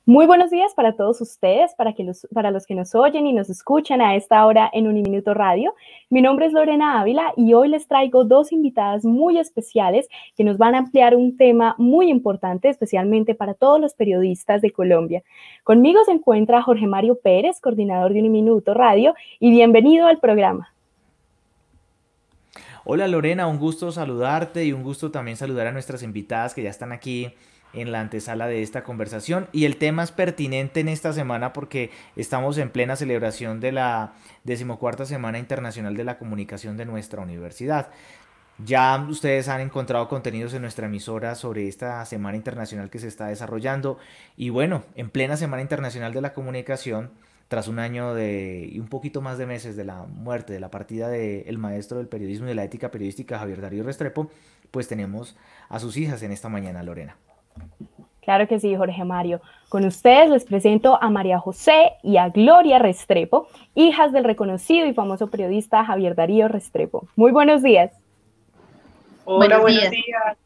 Muy buenos días para todos ustedes, para los que nos oyen y nos escuchan a esta hora en Uniminuto Radio. Mi nombre es Lorena Ávila y hoy les traigo dos invitadas muy especiales que nos van a ampliar un tema muy importante, especialmente para todos los periodistas de Colombia. Conmigo se encuentra Jorge Mario Pérez, coordinador de Uniminuto Radio, y bienvenido al programa. Hola Lorena, un gusto saludarte y un gusto también saludar a nuestras invitadas que ya están aquí en la antesala de esta conversación. Y el tema es pertinente en esta semana porque estamos en plena celebración de la 14ª Semana Internacional de la Comunicación de nuestra universidad. Ya ustedes han encontrado contenidos en nuestra emisora sobre esta Semana Internacional que se está desarrollando. Y bueno, en plena Semana Internacional de la Comunicación, tras un año y un poquito más de meses de la muerte, de la partida del maestro del periodismo y de la ética periodística Javier Darío Restrepo, pues tenemos a sus hijas en esta mañana, Lorena. Claro que sí, Jorge Mario. Con ustedes les presento a María José y a Gloria Restrepo, hijas del reconocido y famoso periodista Javier Darío Restrepo. Muy buenos días. Hola, buenos días.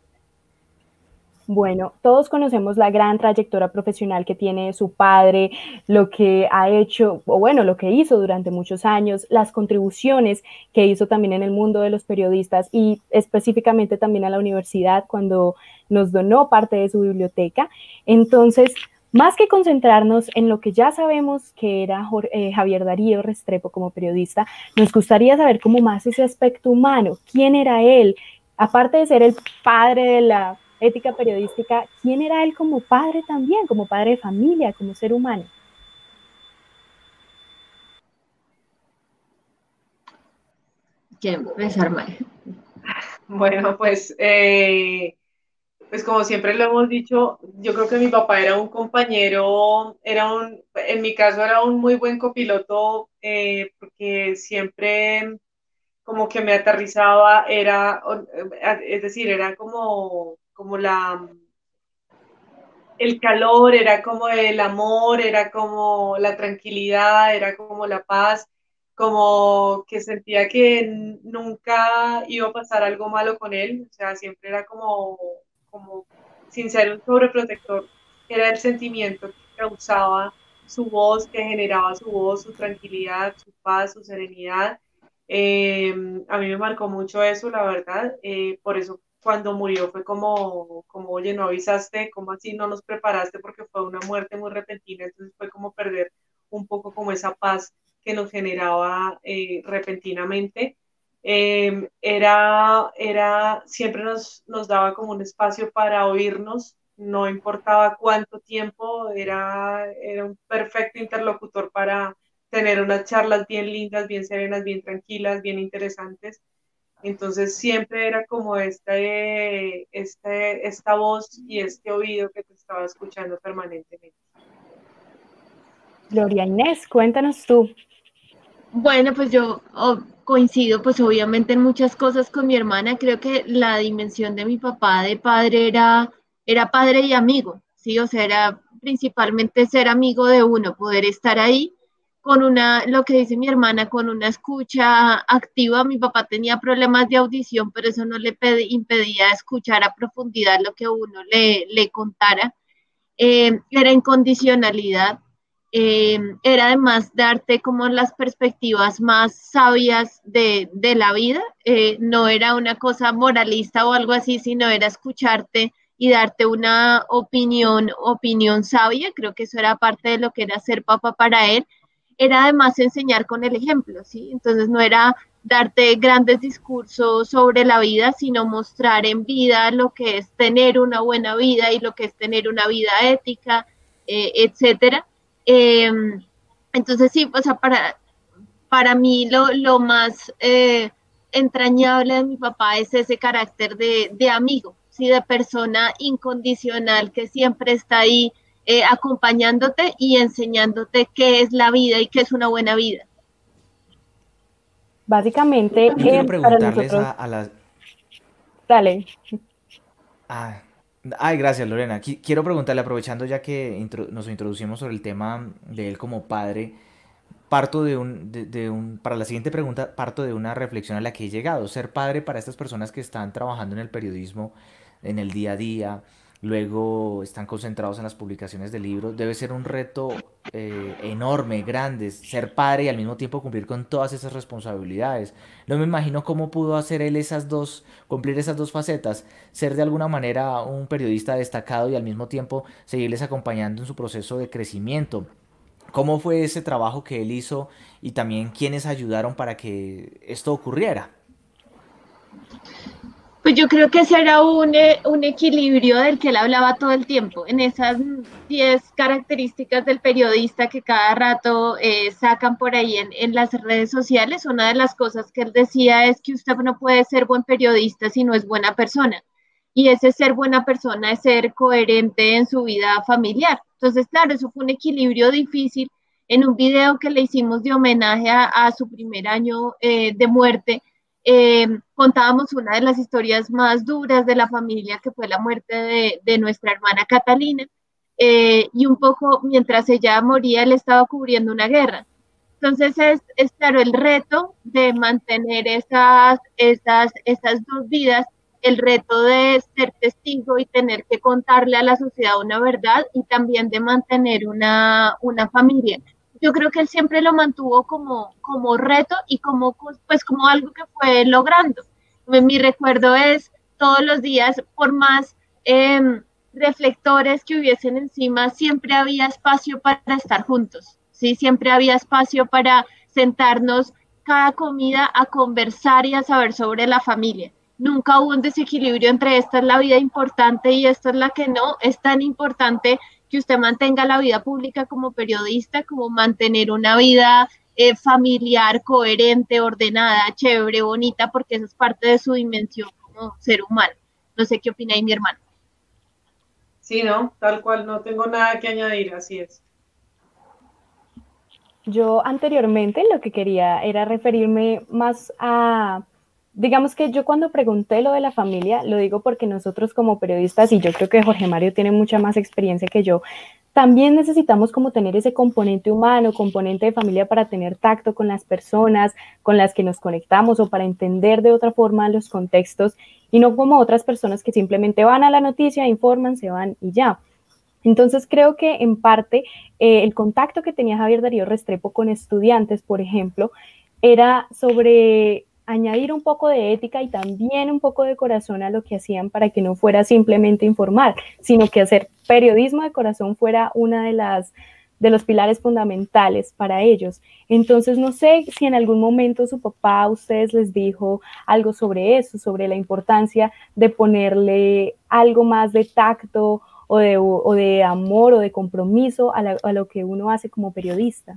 Bueno, todos conocemos la gran trayectoria profesional que tiene su padre, lo que ha hecho, o bueno, lo que hizo durante muchos años, las contribuciones que hizo también en el mundo de los periodistas y específicamente también a la universidad cuando nos donó parte de su biblioteca. Entonces, más que concentrarnos en lo que ya sabemos que era Javier Darío Restrepo como periodista, nos gustaría saber cómo más ese aspecto humano, quién era él, aparte de ser el padre de la ética periodística, ¿quién era él como padre también, como padre de familia, como ser humano? ¿Quién empezar, María? Bueno, pues como siempre lo hemos dicho, yo creo que mi papá era un compañero, en mi caso era un muy buen copiloto, porque siempre como que me aterrizaba, es decir, era como el calor, era como el amor, era como la tranquilidad, era como la paz, como que sentía que nunca iba a pasar algo malo con él, o sea, siempre era como sin ser un sobreprotector, era el sentimiento que causaba su voz, que generaba su voz, su tranquilidad, su paz, su serenidad. A mí me marcó mucho eso, la verdad, por eso cuando murió fue como, oye, no avisaste, ¿cómo así no nos preparaste? Porque fue una muerte muy repentina, entonces fue como perder un poco como esa paz que nos generaba repentinamente. Siempre nos daba como un espacio para oírnos, no importaba cuánto tiempo, era un perfecto interlocutor para tener unas charlas bien lindas, bien serenas, bien tranquilas, bien interesantes. Entonces siempre era como esta voz y este oído que te estaba escuchando permanentemente. Gloria Inés, cuéntanos tú. Bueno, pues yo coincido pues obviamente en muchas cosas con mi hermana. Creo que la dimensión de mi papá de padre era padre y amigo, ¿sí? O sea, era principalmente ser amigo de uno, poder estar ahí con lo que dice mi hermana, con una escucha activa. Mi papá tenía problemas de audición, pero eso no le impedía escuchar a profundidad lo que uno le contara. Era incondicionalidad, era además darte como las perspectivas más sabias de la vida, no era una cosa moralista o algo así, sino era escucharte y darte una opinión sabia. Creo que eso era parte de lo que era ser papá para él. Era además enseñar con el ejemplo, ¿sí? Entonces no era darte grandes discursos sobre la vida, sino mostrar en vida lo que es tener una buena vida y lo que es tener una vida ética, etcétera. Eh, entonces sí, o sea, para mí lo más entrañable de mi papá es ese carácter de amigo, ¿sí? De persona incondicional que siempre está ahí acompañándote y enseñándote qué es la vida y qué es una buena vida. Básicamente, Yo quiero para preguntarles nosotros, a las... dale. Ah, ay, gracias Lorena. Quiero preguntarle, aprovechando ya que nos introducimos sobre el tema de él como padre, parto para la siguiente pregunta, parto de una reflexión a la que he llegado. Ser padre para estas personas que están trabajando en el periodismo, en el día a día, luego están concentrados en las publicaciones de libros. Debe ser un reto enorme, grande, ser padre y al mismo tiempo cumplir con todas esas responsabilidades. No me imagino cómo pudo hacer él cumplir esas dos facetas, ser de alguna manera un periodista destacado y al mismo tiempo seguirles acompañando en su proceso de crecimiento. ¿Cómo fue ese trabajo que él hizo y también quiénes ayudaron para que esto ocurriera? Pues yo creo que ese era un equilibrio del que él hablaba todo el tiempo, en esas 10 características del periodista que cada rato sacan por ahí en las redes sociales. Una de las cosas que él decía es que usted no puede ser buen periodista si no es buena persona. Y ese ser buena persona es ser coherente en su vida familiar. Entonces, claro, eso fue un equilibrio difícil en un video que le hicimos de homenaje a su primer año de muerte. Contábamos una de las historias más duras de la familia, que fue la muerte de nuestra hermana Catalina, y un poco mientras ella moría, él estaba cubriendo una guerra. Entonces es claro el reto de mantener esas dos vidas, el reto de ser testigo y tener que contarle a la sociedad una verdad y también de mantener una familia. Yo creo que él siempre lo mantuvo como reto y pues como algo que fue logrando. Mi recuerdo es todos los días, por más reflectores que hubiesen encima, siempre había espacio para estar juntos, ¿sí? Siempre había espacio para sentarnos cada comida a conversar y a saber sobre la familia. Nunca hubo un desequilibrio entre esta es la vida importante y esta es la que no. Es tan importante que usted mantenga la vida pública como periodista, como mantener una vida familiar, coherente, ordenada, chévere, bonita, porque eso es parte de su dimensión como ser humano. No sé qué opina ahí mi hermano. Sí, no, tal cual, no tengo nada que añadir, así es. Yo anteriormente lo que quería era referirme más a, digamos que yo cuando pregunté lo de la familia, lo digo porque nosotros como periodistas, y yo creo que Jorge Mario tiene mucha más experiencia que yo, también necesitamos como tener ese componente humano, componente de familia para tener tacto con las personas con las que nos conectamos o para entender de otra forma los contextos y no como otras personas que simplemente van a la noticia, informan, se van y ya. Entonces creo que en parte el contacto que tenía Javier Darío Restrepo con estudiantes, por ejemplo, era sobre añadir un poco de ética y también un poco de corazón a lo que hacían para que no fuera simplemente informar, sino que hacer periodismo de corazón fuera una de los pilares fundamentales para ellos. Entonces, no sé si en algún momento su papá a ustedes les dijo algo sobre eso, sobre la importancia de ponerle algo más de tacto o de amor o de compromiso a lo que uno hace como periodista.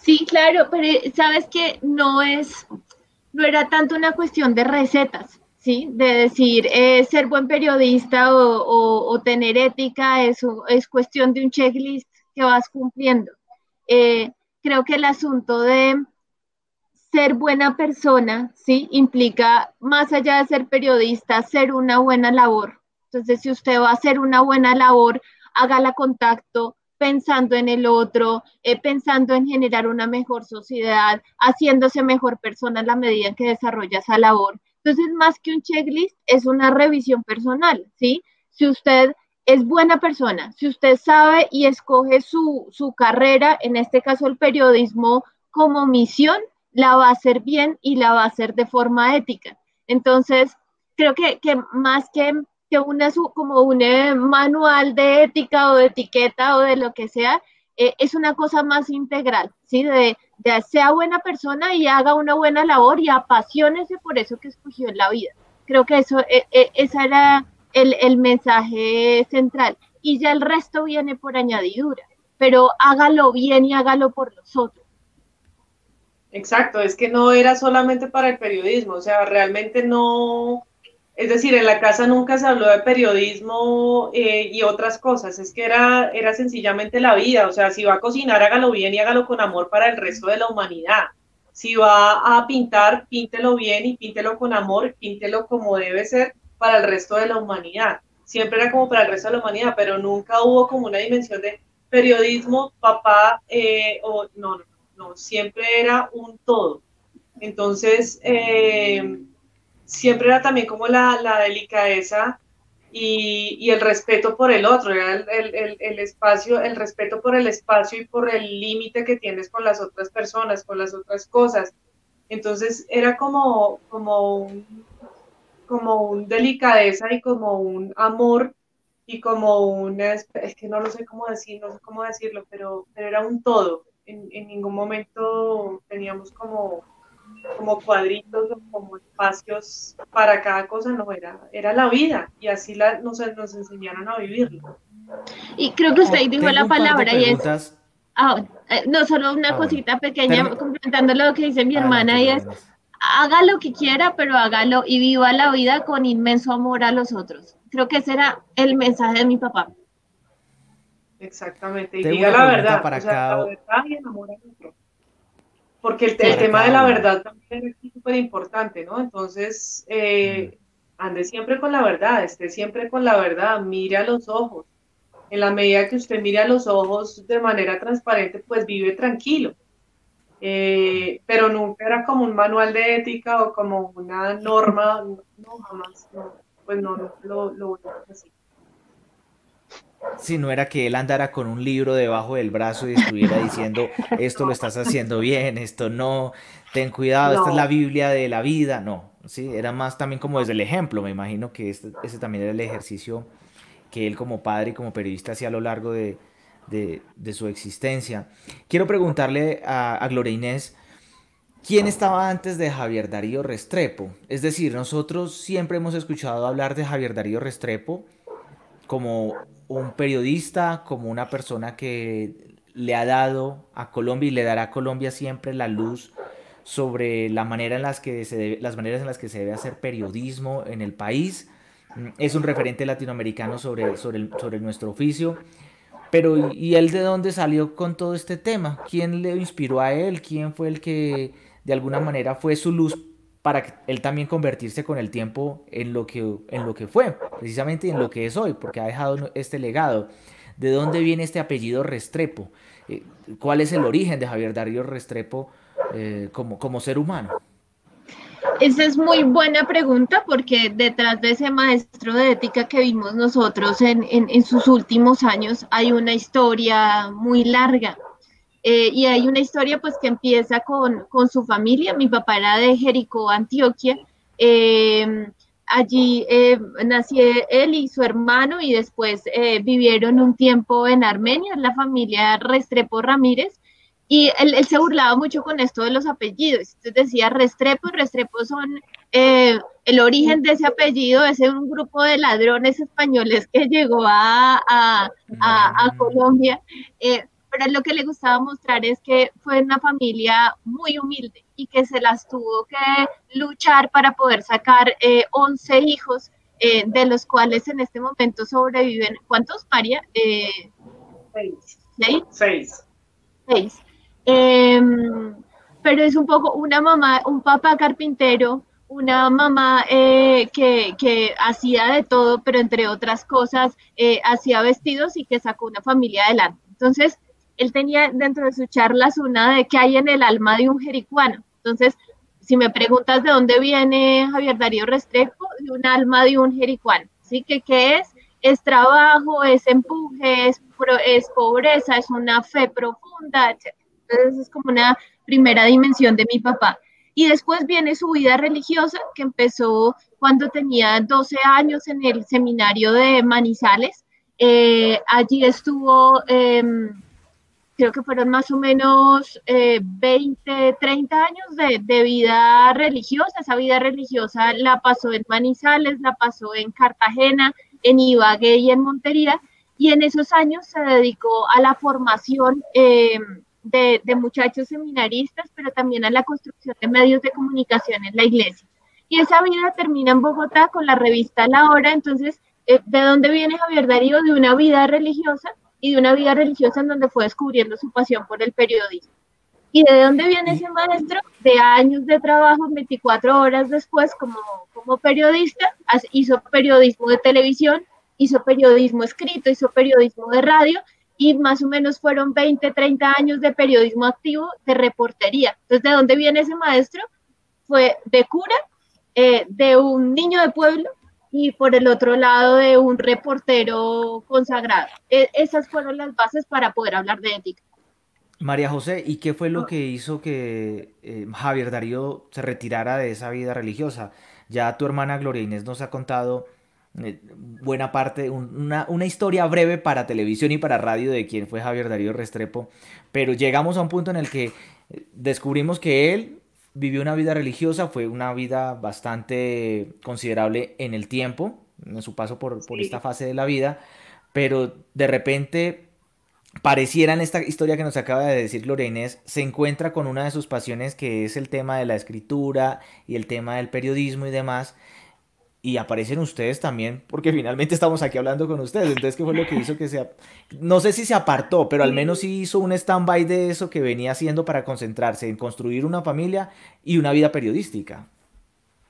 Sí, claro, pero sabes que no era tanto una cuestión de recetas, ¿sí? De decir, ser buen periodista o tener ética es cuestión de un checklist que vas cumpliendo. Creo que el asunto de ser buena persona, ¿sí? Implica, más allá de ser periodista, ser una buena labor. Entonces, si usted va a hacer una buena labor, hágala con tacto, pensando en el otro, pensando en generar una mejor sociedad, haciéndose mejor persona a la medida en que desarrolla esa labor. Entonces, más que un checklist, es una revisión personal, ¿sí? Si usted es buena persona, si usted sabe y escoge su carrera, en este caso el periodismo como misión, la va a hacer bien y la va a hacer de forma ética. Entonces, creo que más que como un manual de ética o de etiqueta o de lo que sea, es una cosa más integral, ¿sí? De sea buena persona y haga una buena labor y apasionese por eso que escogió en la vida. Creo que ese era el mensaje central. Y ya el resto viene por añadidura, pero hágalo bien y hágalo por los otros. Exacto, es que no era solamente para el periodismo, o sea, realmente no, es decir, en la casa nunca se habló de periodismo y otras cosas, es que era sencillamente la vida, o sea, si va a cocinar, hágalo bien y hágalo con amor para el resto de la humanidad. Si va a pintar, píntelo bien y píntelo con amor, píntelo como debe ser para el resto de la humanidad. Siempre era como para el resto de la humanidad, pero nunca hubo como una dimensión de periodismo, papá, o no, no, siempre era un todo. Entonces, siempre era también como la delicadeza y el respeto por el otro, era el espacio, el respeto por el espacio y por el límite que tienes con las otras personas, con las otras cosas. Entonces era como un delicadeza y como un amor y como una, es que no lo sé cómo decir, no sé cómo decirlo, pero era un todo. En ningún momento teníamos como cuadritos o como espacios para cada cosa, no, era la vida y así nos enseñaron a vivirlo. Y creo que usted dijo Tengo la un par de palabra y es, preguntas. no, solo una Bueno. cosita pequeña, complementando lo que dice mi Adelante, hermana, y Gloria es, Inés. haga lo que quiera, pero hágalo y viva la vida con inmenso amor a los otros. Creo que ese era el mensaje de mi papá. Exactamente, y Tengo diga una la pregunta verdad, o sea, la verdad y enamora al otro. Porque el Sí. para tema de cada la uno. verdad también es súper importante, ¿no? Entonces, Mm. ande siempre con la verdad, esté siempre con la verdad, mire a los ojos. En la medida que usted mire a los ojos de manera transparente, pues vive tranquilo. Pero nunca era como un manual de ética o como una norma, no, jamás, no, pues no, nunca lo voy a hacer así. Si no era que él andara con un libro debajo del brazo y estuviera diciendo, esto lo estás haciendo bien, esto no, ten cuidado, esta es la No, Biblia de la vida. No, sí, era más también como desde el ejemplo. Me imagino que ese también era el ejercicio que él como padre y como periodista hacía a lo largo de su existencia. Quiero preguntarle a Gloria Inés, ¿quién estaba antes de Javier Darío Restrepo? Es decir, nosotros siempre hemos escuchado hablar de Javier Darío Restrepo como un periodista, como una persona que le ha dado a Colombia y le dará a Colombia siempre la luz sobre la manera en las que las maneras en las que se debe hacer periodismo en el país. Es un referente latinoamericano sobre nuestro oficio. Pero ¿y él de dónde salió con todo este tema? ¿Quién le inspiró a él? ¿Quién fue el que de alguna manera fue su luz para él también convertirse con el tiempo en lo que fue, precisamente en lo que es hoy, porque ha dejado este legado? ¿De dónde viene este apellido Restrepo? ¿Cuál es el origen de Javier Darío Restrepo como ser humano? Esa es muy buena pregunta porque detrás de ese maestro de ética que vimos nosotros en sus últimos años hay una historia muy larga. Y hay una historia pues que empieza con su familia. Mi papá era de Jericó, Antioquia. Allí nació él y su hermano y después vivieron un tiempo en Armenia, la familia Restrepo Ramírez. Y él se burlaba mucho con esto de los apellidos. Entonces decía Restrepo, y Restrepo son el origen de ese apellido, es un grupo de ladrones españoles que llegó a Colombia. Pero lo que le gustaba mostrar es que fue una familia muy humilde y que se las tuvo que luchar para poder sacar 11 hijos, de los cuales en este momento sobreviven, ¿cuántos, María? 6. ¿Seis? 6. 6. Pero es un poco una mamá, un papá carpintero, una mamá que hacía de todo, pero entre otras cosas hacía vestidos y que sacó una familia adelante. Entonces, él tenía dentro de sus charlas una de qué hay en el alma de un jericuano. Entonces, si me preguntas de dónde viene Javier Darío Restrepo, de un alma de un jericuano, ¿sí? ¿Qué es? Es trabajo, es empuje, es pobreza, es una fe profunda, etc. Entonces es como una primera dimensión de mi papá. Y después viene su vida religiosa, que empezó cuando tenía 12 años en el seminario de Manizales. Allí estuvo, creo que fueron más o menos 20, 30 años de vida religiosa. Esa vida religiosa la pasó en Manizales, la pasó en Cartagena, en Ibagué y en Montería. Y en esos años se dedicó a la formación de muchachos seminaristas, pero también a la construcción de medios de comunicación en la iglesia. Y esa vida termina en Bogotá con la revista La Hora. Entonces, ¿de dónde viene Javier Darío? De una vida religiosa y de una vida religiosa en donde fue descubriendo su pasión por el periodismo. ¿Y de dónde viene Y ese maestro? De años de trabajo, 24 horas después como periodista, hizo periodismo de televisión, hizo periodismo escrito, hizo periodismo de radio, y más o menos fueron 20, 30 años de periodismo activo, de reportería. Entonces, ¿de dónde viene ese maestro? Fue de cura, de un niño de pueblo, y por el otro lado de un reportero consagrado. Esas fueron las bases para poder hablar de ética. María José, ¿y qué fue lo que hizo que Javier Darío se retirara de esa vida religiosa? Ya tu hermana Gloria Inés nos ha contado buena parte, una historia breve para televisión y para radio de quién fue Javier Darío Restrepo, pero llegamos a un punto en el que descubrimos que él vivió una vida religiosa, fue una vida bastante considerable en el tiempo, en su paso por esta Sí. fase de la vida, pero de repente pareciera en esta historia que nos acaba de decir Gloria Inés, se encuentra con una de sus pasiones que es el tema de la escritura y el tema del periodismo y demás. Y aparecen ustedes también, porque finalmente estamos aquí hablando con ustedes. Entonces, ¿qué fue lo que hizo que se... No sé si se apartó, pero al menos Sí. sí hizo un stand-by de eso que venía haciendo para concentrarse en construir una familia y una vida periodística?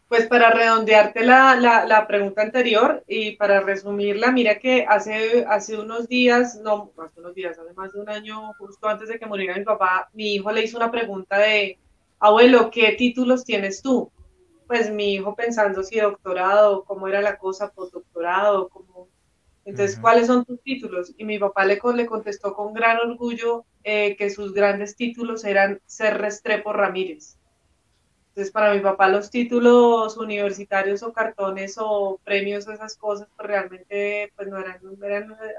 Pues para redondearte la pregunta anterior y para resumirla, mira que hace unos días, no, hace unos días, hace más de un año, justo antes de que muriera mi papá, mi hijo le hizo una pregunta de, abuelo, ¿qué títulos tienes tú? Pues mi hijo pensando si doctorado, cómo era la cosa, postdoctorado, cómo... Entonces, Ujú. ¿cuáles son tus títulos? Y mi papá le contestó con gran orgullo que sus grandes títulos eran ser Restrepo Ramírez. Entonces, para mi papá los títulos universitarios o cartones o premios o esas cosas, pues realmente pues no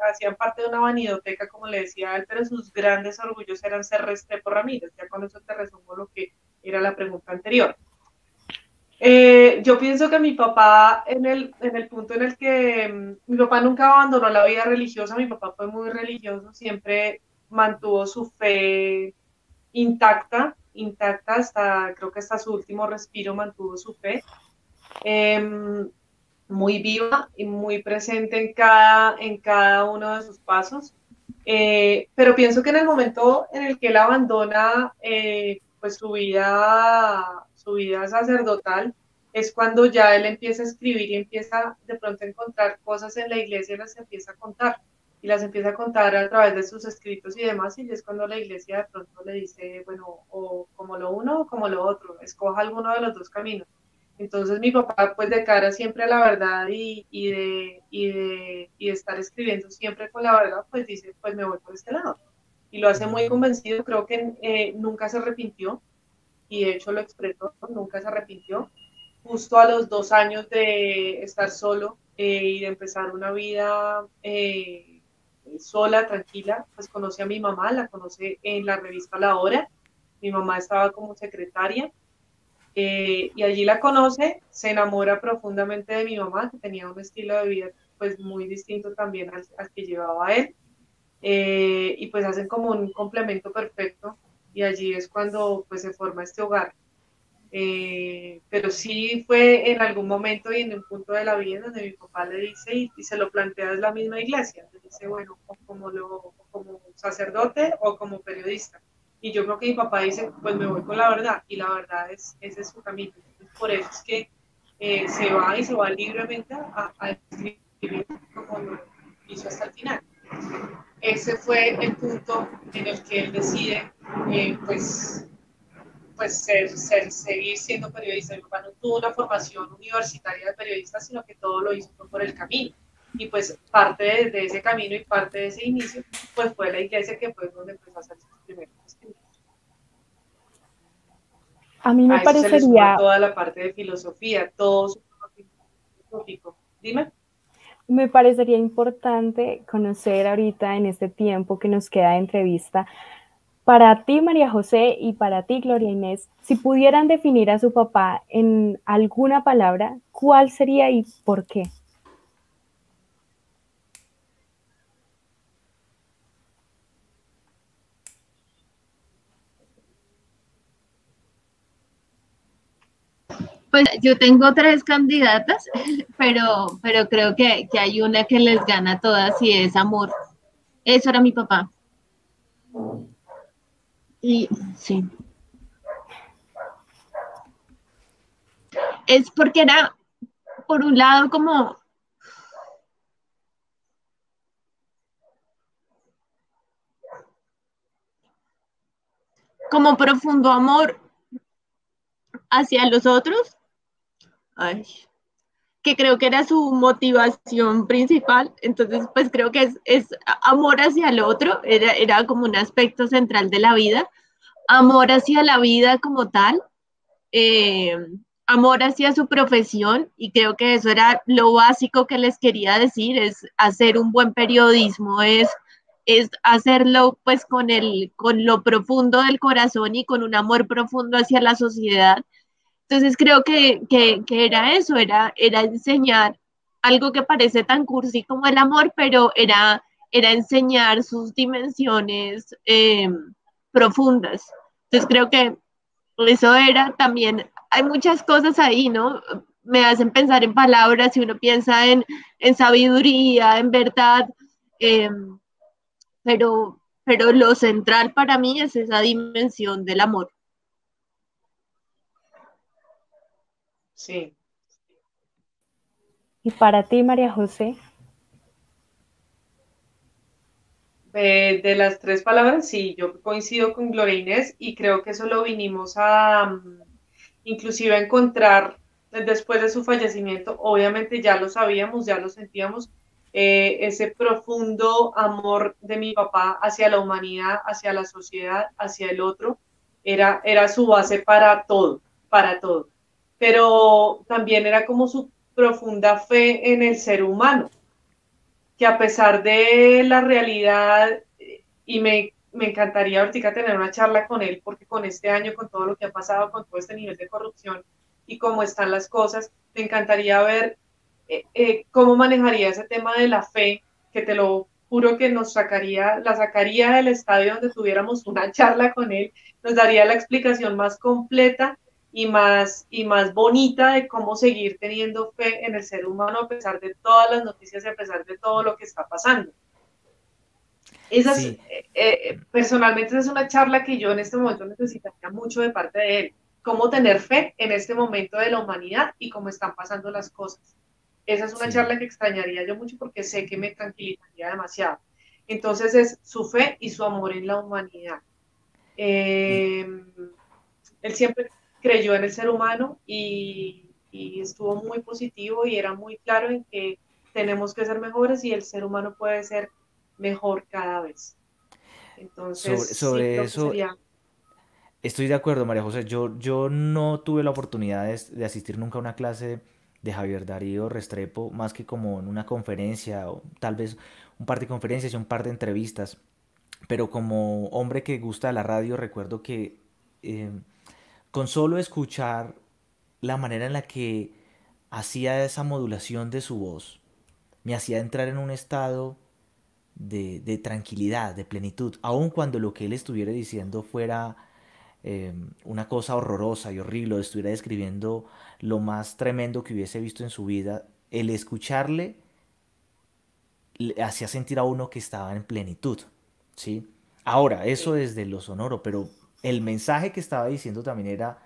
hacían parte de una vanidoteca, como le decía él, pero sus grandes orgullos eran ser Restrepo Ramírez. Ya con eso te resumo lo que era la pregunta anterior. Yo pienso que mi papá, en el punto en el que mi papá nunca abandonó la vida religiosa, mi papá fue muy religioso, siempre mantuvo su fe intacta hasta, creo que hasta su último respiro mantuvo su fe, eh, muy viva y muy presente en cada uno de sus pasos. Pero pienso que en el momento en el que él abandona pues su vida sacerdotal, es cuando ya él empieza a escribir y empieza de pronto a encontrar cosas en la iglesia y las empieza a contar. Y las empieza a contar a través de sus escritos y demás, y es cuando la iglesia de pronto le dice, bueno, o como lo uno o como lo otro, escoja alguno de los dos caminos. Entonces mi papá, pues de cara siempre a la verdad y de estar escribiendo siempre con la verdad, pues dice, pues me voy por este lado. Y lo hace muy Mm. convencido, creo que nunca se arrepintió, y de hecho lo expresó, nunca se arrepintió. Justo a los 2 años de estar solo y de empezar una vida sola, tranquila, pues conoce a mi mamá, la conoce en la revista La Hora. Mi mamá estaba como secretaria y allí la conoce, se enamora profundamente de mi mamá, que tenía un estilo de vida pues muy distinto también al que llevaba él, y pues hacen como un complemento perfecto, y allí es cuando pues se forma este hogar. Pero sí fue en algún momento y en un punto de la vida donde mi papá le dice y se lo plantea es la misma iglesia, le dice, bueno, como sacerdote o como periodista. Y yo creo que mi papá dice, pues me voy con la verdad, y la verdad ese es su camino. Entonces, por eso es que se va libremente a escribir como lo hizo hasta el final. Ese fue el punto en el que él decide, pues seguir siendo periodista. Mi papá no tuvo una formación universitaria de periodista, sino que todo lo hizo por el camino. Y pues parte de ese camino y parte de ese inicio, pues fue la iglesia, que fue donde empezó a hacer sus primeros escritos. A mí me A eso se le suma parecería, toda la parte de filosofía, todo su filosófico. Dime. me parecería importante conocer ahorita en este tiempo que nos queda de entrevista, para ti, María José, y para ti, Gloria Inés, si pudieran definir a su papá en alguna palabra, ¿cuál sería y por qué? Pues yo tengo tres candidatas, pero creo que hay una que les gana a todas y es amor. Eso era mi papá. Y sí, es porque era, por un lado, como profundo amor hacia los otros. Ay, que creo que era su motivación principal. Entonces, pues creo que es amor hacia el otro, era como un aspecto central de la vida, amor hacia la vida como tal, eh, amor hacia su profesión, y creo que eso era lo básico que les quería decir, es hacer un buen periodismo, es hacerlo pues con lo profundo del corazón y con un amor profundo hacia la sociedad. Entonces creo que era eso, era enseñar algo que parece tan cursi como el amor, pero era enseñar sus dimensiones profundas. Entonces creo que eso era también, hay muchas cosas ahí, ¿no? Me hacen pensar en palabras y uno piensa en sabiduría, en verdad, eh, pero lo central para mí es esa dimensión del amor. Sí. Y para ti, María José, De las tres palabras, sí, yo coincido con Gloria Inés y creo que eso lo vinimos a inclusive a encontrar después de su fallecimiento. Obviamente ya lo sabíamos, ya lo sentíamos, ese profundo amor de mi papá hacia la humanidad, hacia la sociedad, hacia el otro, era su base para todo, para todo. Pero también era como su profunda fe en el ser humano, que a pesar de la realidad, y me encantaría ahorita tener una charla con él, porque con este año, con todo lo que ha pasado, con todo este nivel de corrupción y cómo están las cosas, me encantaría ver cómo manejaría ese tema de la fe, que te lo juro que nos sacaría, la sacaría del estadio donde tuviéramos una charla con él, nos daría la explicación más completa y más bonita de cómo seguir teniendo fe en el ser humano a pesar de todas las noticias y a pesar de todo lo que está pasando. Esas, Sí, personalmente es una charla que yo en este momento necesitaría mucho de parte de él. Cómo tener fe en este momento de la humanidad y cómo están pasando las cosas. Esa es una sí. charla que extrañaría yo mucho porque sé que me tranquilizaría demasiado. Entonces es su fe y su amor en la humanidad. Y, Eh, Él siempre creyó en el ser humano y estuvo muy positivo y era muy claro en que tenemos que ser mejores y el ser humano puede ser mejor cada vez. Entonces, sí, sobre creo que eso sería, estoy de acuerdo, María José. Yo no tuve la oportunidad de asistir nunca a una clase de Javier Darío Restrepo, más que como en una conferencia, o tal vez un par de conferencias y un par de entrevistas. Pero como hombre que gusta de la radio, recuerdo que eh, con solo escuchar la manera en la que hacía esa modulación de su voz, me hacía entrar en un estado de tranquilidad, de plenitud, aun cuando lo que él estuviera diciendo fuera una cosa horrorosa y horrible, o estuviera describiendo lo más tremendo que hubiese visto en su vida, el escucharle le hacía sentir a uno que estaba en plenitud, ¿sí? Ahora, eso sí, desde lo sonoro, pero el mensaje que estaba diciendo también era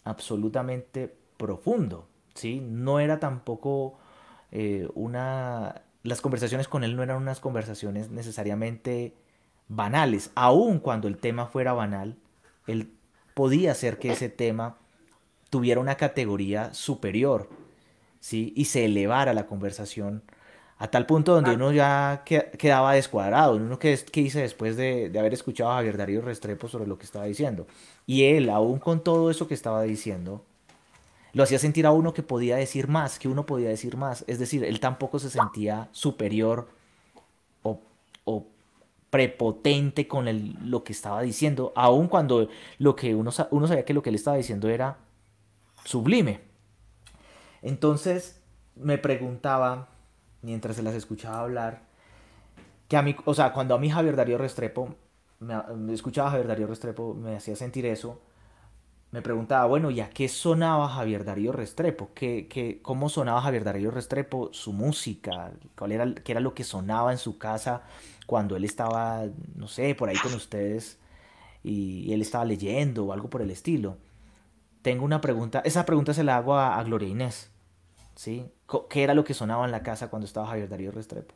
absolutamente profundo, ¿sí? No era tampoco una... Las conversaciones con él no eran unas conversaciones necesariamente banales, aun cuando el tema fuera banal, él podía hacer que ese tema tuviera una categoría superior, ¿sí? Y se elevara la conversación a tal punto donde ah, uno ya quedaba descuadrado, uno que hice después de haber escuchado a Javier Darío Restrepo sobre lo que estaba diciendo. Y él, aún con todo eso que estaba diciendo, lo hacía sentir a uno que podía decir más, que uno podía decir más. Es decir, él tampoco se sentía superior o, o prepotente con lo que estaba diciendo, aun cuando lo que uno sabía que lo que él estaba diciendo era sublime. Entonces me preguntaba, mientras se las escuchaba hablar, que a mí, o sea, cuando a mí Javier Darío Restrepo, me escuchaba a Javier Darío Restrepo, me hacía sentir eso, me preguntaba, bueno, ¿y a qué sonaba Javier Darío Restrepo? ¿Cómo sonaba Javier Darío Restrepo? Su música, qué era lo que sonaba en su casa cuando él estaba, no sé, por ahí con ustedes y él estaba leyendo o algo por el estilo. Tengo una pregunta, esa pregunta se la hago a Gloria Inés, ¿sí? ¿Qué era lo que sonaba en la casa cuando estaba Javier Darío Restrepo?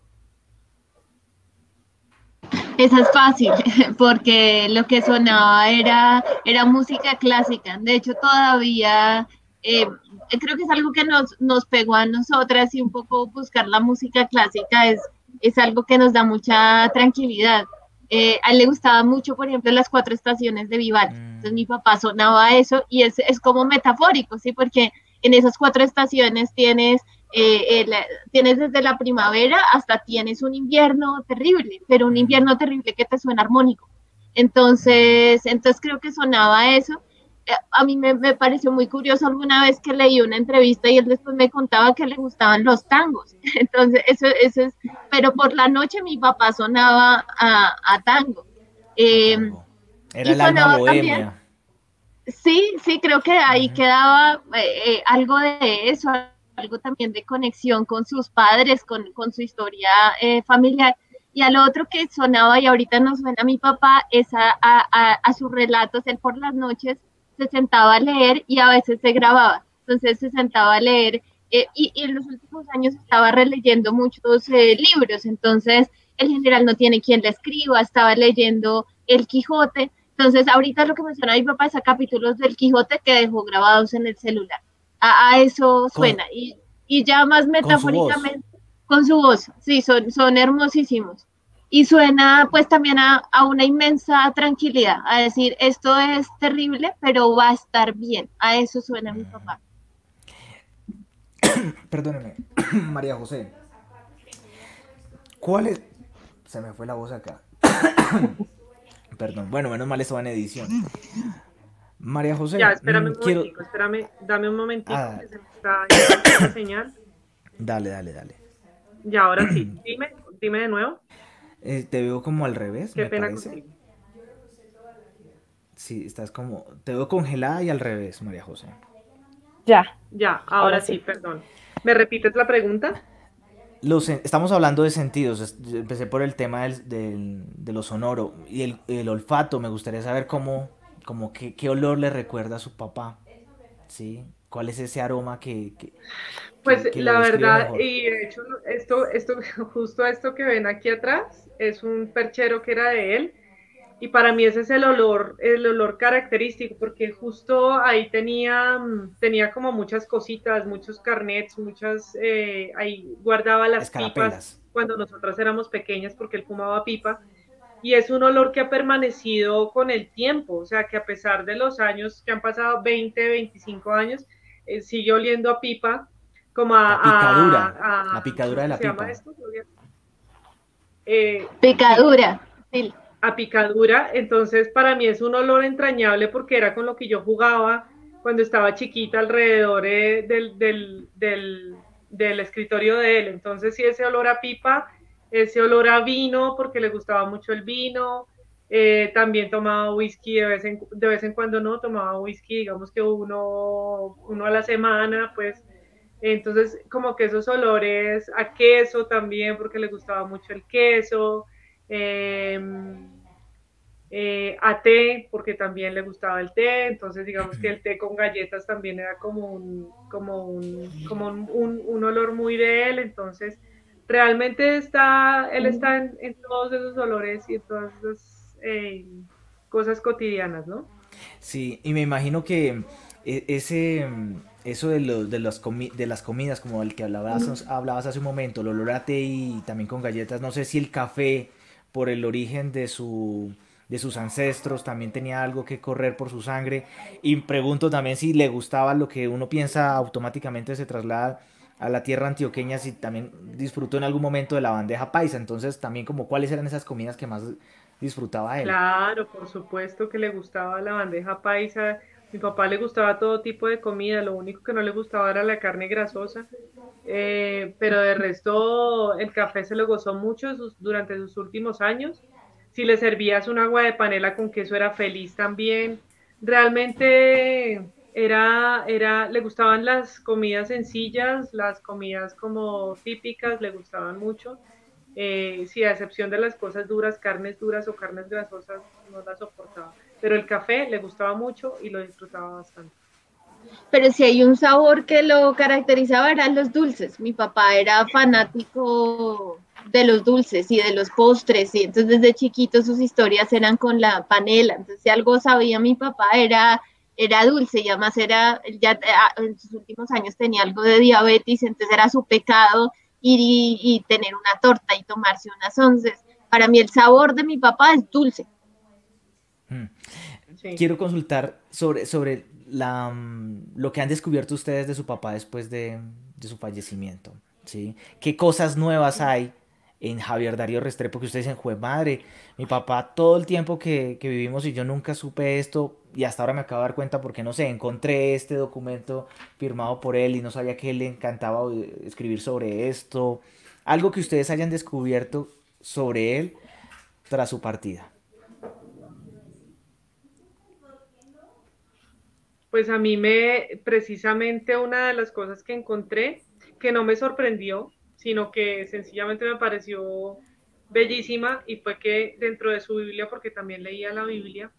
Esa es fácil, porque lo que sonaba era música clásica. De hecho, todavía Creo que es algo que nos pegó a nosotras y un poco buscar la música clásica es algo que nos da mucha tranquilidad. A él le gustaba mucho, por ejemplo, las 4 estaciones de Vivaldi. Entonces mi papá sonaba eso y es como metafórico, ¿sí? Porque en esas 4 estaciones tienes desde la primavera hasta tienes un invierno terrible, pero un invierno terrible que te suena armónico. Entonces creo que sonaba eso. A mí me pareció muy curioso alguna vez que leí una entrevista y él después me contaba que le gustaban los tangos. Entonces, eso es, pero por la noche mi papá sonaba a tango. Era Y el alma sonaba bohemia. también, sí, creo que ahí quedaba algo de eso, algo también de conexión con sus padres, con su historia familiar. Y al otro que sonaba, y ahorita nos suena a mi papá, es a sus relatos. Él por las noches se sentaba a leer y a veces se grababa. Entonces se sentaba a leer y en los últimos años estaba releyendo muchos libros. Entonces, el general no tiene quien le escriba, estaba leyendo El Quijote. Entonces, ahorita lo que menciona mi papá es a capítulos del Quijote que dejó grabados en el celular. A eso suena. Y ya más metafóricamente, con su voz, sí, son hermosísimos. Y suena pues también a una inmensa tranquilidad, a decir, esto es terrible, pero va a estar bien. A eso suena mi papá. Perdóneme, María José. ¿Cuál es? Se me fue la voz acá. Perdón, bueno, menos mal esto va en edición. María José, Ya, espérame un momentico, dame un momentico que se me está yendo la señal. Dale. Ya, ahora sí, dime de nuevo. Te veo como al revés, Qué me pena parece. contigo. Sí, estás como... Te veo congelada y al revés, María José. Ya, ahora sí, perdón. ¿Me repites la pregunta? Estamos hablando de sentidos. Empecé por el tema de lo sonoro y el olfato. Me gustaría saber qué olor le recuerda a su papá. ¿Sí? ¿Cuál es ese aroma Pues que lo la describe verdad, mejor? y de hecho, justo esto que ven aquí atrás, es un perchero que era de él. Y para mí ese es el olor característico, porque justo ahí tenía como muchas cositas, muchos carnets, ahí guardaba las pipas Escarapelas. cuando nosotras éramos pequeñas, porque él fumaba pipa. Y es un olor que ha permanecido con el tiempo, o sea, que a pesar de los años que han pasado, 20, 25 años, sigue oliendo a pipa, como La picadura ¿cómo de que la se llama pipa. esto? Sí, Picadura, sí. a picadura. Entonces para mí es un olor entrañable porque era con lo que yo jugaba cuando estaba chiquita alrededor del escritorio de él. Entonces sí, ese olor a pipa, ese olor a vino porque le gustaba mucho el vino. También tomaba whisky de vez en cuando, no tomaba whisky, digamos que uno a la semana, pues. Entonces, como que esos olores a queso también, porque le gustaba mucho el queso, eh, a té, porque también le gustaba el té. Entonces, digamos que el té con galletas también era como un olor muy de él. Entonces, realmente él está en todos esos olores y en todas esas cosas cotidianas, ¿no? Sí, y me imagino que eso de las comidas, como el que hablabas hace un momento, el olor a té y también con galletas, no sé si el café, por el origen de sus ancestros, también tenía algo que correr por su sangre. Y pregunto también si le gustaba lo que uno piensa automáticamente se traslada a la tierra antioqueña, si también disfrutó en algún momento de la bandeja paisa. Entonces, también como cuáles eran esas comidas que más disfrutaba él. Claro, por supuesto que le gustaba la bandeja paisa. Mi papá le gustaba todo tipo de comida, lo único que no le gustaba era la carne grasosa, pero de resto el café se lo gozó mucho durante sus últimos años. Si le servías un agua de panela con queso era feliz también. Realmente le gustaban las comidas sencillas, las comidas como típicas, le gustaban mucho. Sí, a excepción de las cosas duras o carnes grasosas, no las soportaba. Pero el café le gustaba mucho y lo disfrutaba bastante. Pero si hay un sabor que lo caracterizaba eran los dulces. Mi papá era fanático de los dulces y de los postres, y entonces desde chiquito sus historias eran con la panela. Entonces, si algo sabía mi papá era era dulce y además era, ya en sus últimos años tenía algo de diabetes, entonces era su pecado ir y tener una torta y tomarse unas onces. Para mí el sabor de mi papá es dulce. Mm. Sí. Quiero consultar sobre lo que han descubierto ustedes de su papá después de su fallecimiento, ¿sí? ¿Qué cosas nuevas hay en Javier Darío Restrepo que ustedes dicen, jue madre, mi papá todo el tiempo que vivimos y yo nunca supe esto y hasta ahora me acabo de dar cuenta porque no sé, encontré este documento firmado por él y no sabía que él le encantaba escribir sobre esto? Algo que ustedes hayan descubierto sobre él tras su partida. Pues precisamente una de las cosas que encontré, que no me sorprendió, sino que sencillamente me pareció bellísima, y fue que dentro de su Biblia, porque también leía la Biblia,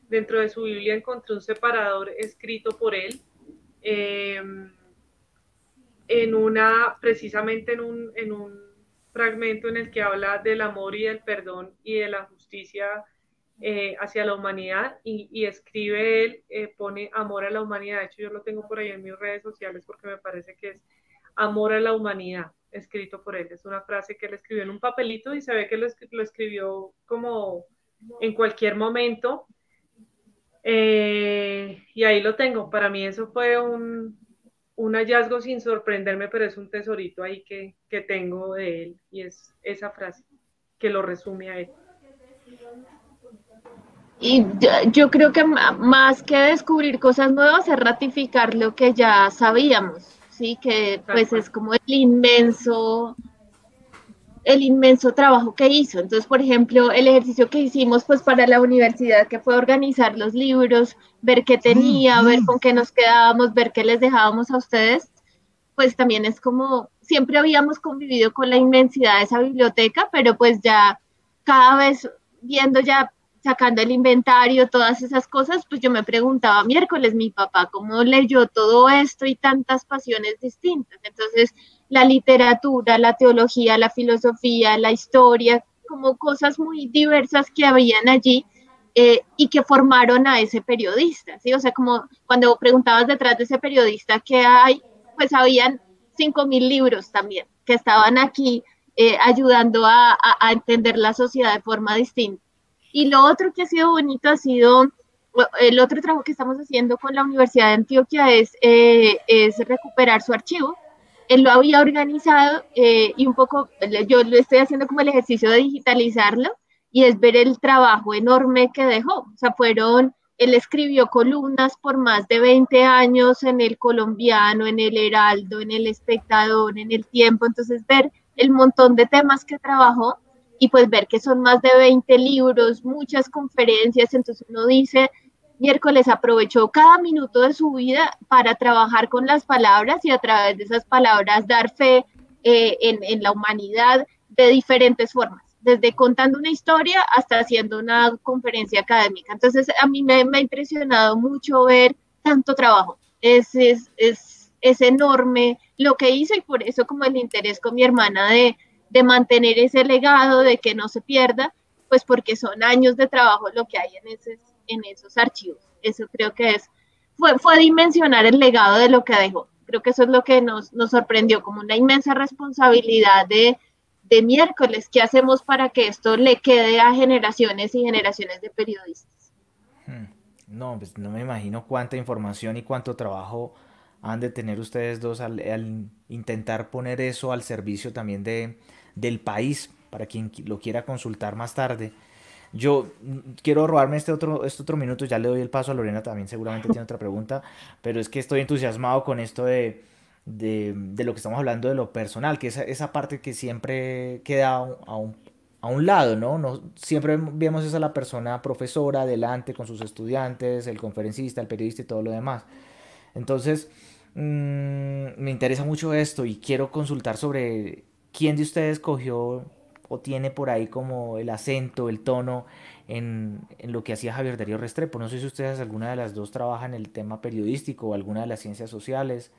dentro de su Biblia encontré un separador escrito por él, eh, precisamente en un fragmento en el que habla del amor y del perdón y de la justicia hacia la humanidad, y escribe él, pone amor a la humanidad. De hecho, yo lo tengo por ahí en mis redes sociales porque me parece que es amor a la humanidad, escrito por él. Es una frase que él escribió en un papelito y se ve que lo escribió como en cualquier momento. Y ahí lo tengo. Para mí eso fue un hallazgo sin sorprenderme, pero es un tesorito ahí que tengo de él, y es esa frase que lo resume a él. Y yo creo que más que descubrir cosas nuevas es ratificar lo que ya sabíamos, ¿sí? Que Tal pues cual. es como el inmenso trabajo que hizo. Entonces, por ejemplo, el ejercicio que hicimos pues para la universidad, que fue organizar los libros, ver qué tenía, ver con qué nos quedábamos, ver qué les dejábamos a ustedes, pues también es como, siempre habíamos convivido con la inmensidad de esa biblioteca, pero pues ya cada vez viendo ya, sacando el inventario, todas esas cosas, pues yo me preguntaba miércoles, mi papá, ¿cómo leyó todo esto y tantas pasiones distintas? Entonces, la literatura, la teología, la filosofía, la historia, como cosas muy diversas que habían allí, y que formaron a ese periodista, ¿sí? O sea, como cuando preguntabas detrás de ese periodista qué hay, pues habían 5.000 libros también que estaban aquí ayudando a entender la sociedad de forma distinta. Y lo otro que ha sido bonito ha sido, el otro trabajo que estamos haciendo con la Universidad de Antioquia es recuperar su archivo. Él lo había organizado y un poco, yo lo estoy haciendo como el ejercicio de digitalizarlo y es ver el trabajo enorme que dejó. O sea, él escribió columnas por más de 20 años en el Colombiano, en el Heraldo, en el Espectador, en el Tiempo. Entonces, ver el montón de temas que trabajó y pues ver que son más de 20 libros, muchas conferencias. Entonces uno dice, miércoles aprovechó cada minuto de su vida para trabajar con las palabras y a través de esas palabras dar fe en la humanidad de diferentes formas, desde contando una historia hasta haciendo una conferencia académica. Entonces, a mí me ha impresionado mucho ver tanto trabajo. Es enorme lo que hizo y por eso como el interés con mi hermana de mantener ese legado, de que no se pierda, pues porque son años de trabajo lo que hay en esos archivos. Eso creo que fue dimensionar el legado de lo que dejó. Creo que eso es lo que nos sorprendió, como una inmensa responsabilidad de miércoles. ¿Qué hacemos para que esto le quede a generaciones y generaciones de periodistas? Hmm. No, pues no me imagino cuánta información y cuánto trabajo han de tener ustedes dos al intentar poner eso al servicio también del país, para quien lo quiera consultar más tarde. Yo quiero robarme este otro minuto, ya le doy el paso a Lorena, también seguramente tiene otra pregunta, pero es que estoy entusiasmado con esto de lo que estamos hablando de lo personal, que esa parte que siempre queda a un lado, ¿no? No siempre vemos esa la persona profesora adelante con sus estudiantes, el conferencista, el periodista y todo lo demás. Entonces, me interesa mucho esto y quiero consultar sobre quién de ustedes cogió o tiene por ahí como el acento, el tono en lo que hacía Javier Darío Restrepo. No sé si ustedes alguna de las dos trabaja en el tema periodístico o alguna de las ciencias sociales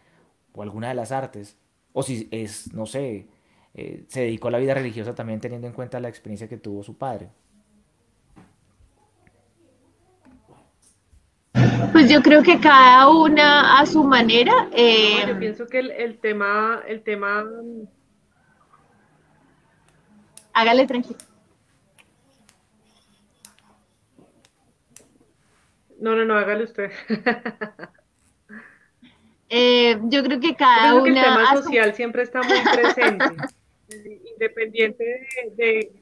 o alguna de las artes. O si es, no sé, se dedicó a la vida religiosa también teniendo en cuenta la experiencia que tuvo su padre. Pues yo creo que cada una a su manera. No, yo pienso que el tema, Hágale tranquilo. no, hágale usted. Yo creo que Yo cada pienso que el tema una a su. social siempre está muy presente, independiente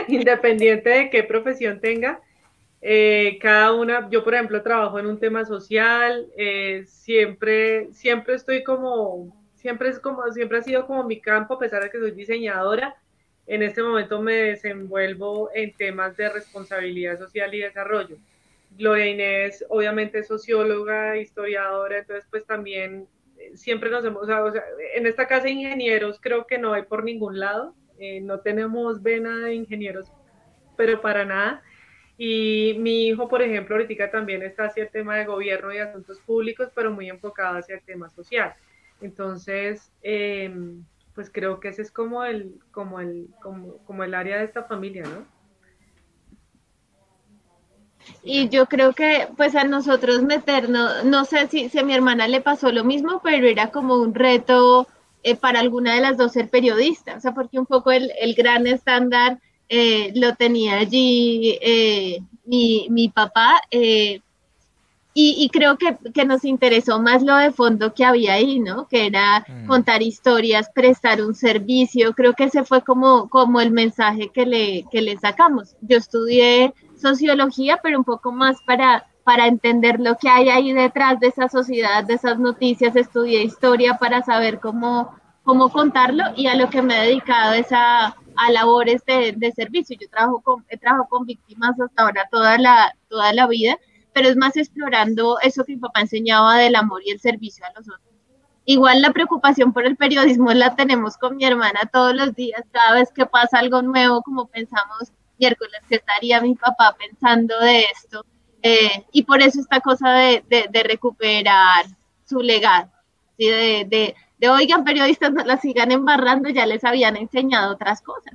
independiente de qué profesión tenga. Cada una, yo por ejemplo trabajo en un tema social, siempre estoy como, siempre ha sido como mi campo, a pesar de que soy diseñadora. En este momento me desenvuelvo en temas de responsabilidad social y desarrollo. Gloria Inés, obviamente socióloga, historiadora, entonces pues también siempre nos hemos, o sea, en esta casa de ingenieros creo que no hay por ningún lado, no tenemos vena de ingenieros, pero para nada. Y mi hijo, por ejemplo, ahorita también está hacia el tema de gobierno y asuntos públicos, pero muy enfocado hacia el tema social. Entonces, pues creo que ese es como el área de esta familia, ¿no? Y yo creo que pues a nosotros meternos, no sé si a mi hermana le pasó lo mismo, pero era como un reto para alguna de las dos ser periodista, o sea, porque un poco el gran estándar lo tenía allí mi papá, y creo que nos interesó más lo de fondo que había ahí, ¿no? Que era contar historias, prestar un servicio. Creo que ese fue como el mensaje que le sacamos. Yo estudié sociología, pero un poco más para entender lo que hay ahí detrás de esa sociedad, de esas noticias. Estudié historia para saber cómo contarlo, y a lo que me he dedicado es a labores de servicio. Yo he trabajado con víctimas hasta ahora toda la vida, pero es más explorando eso que mi papá enseñaba del amor y el servicio a los otros. Igual la preocupación por el periodismo la tenemos con mi hermana todos los días, cada vez que pasa algo nuevo, como pensamos miércoles, que estaría mi papá pensando de esto, y por eso esta cosa de recuperar su legado, ¿sí? De oigan, periodistas, no la sigan embarrando, ya les habían enseñado otras cosas.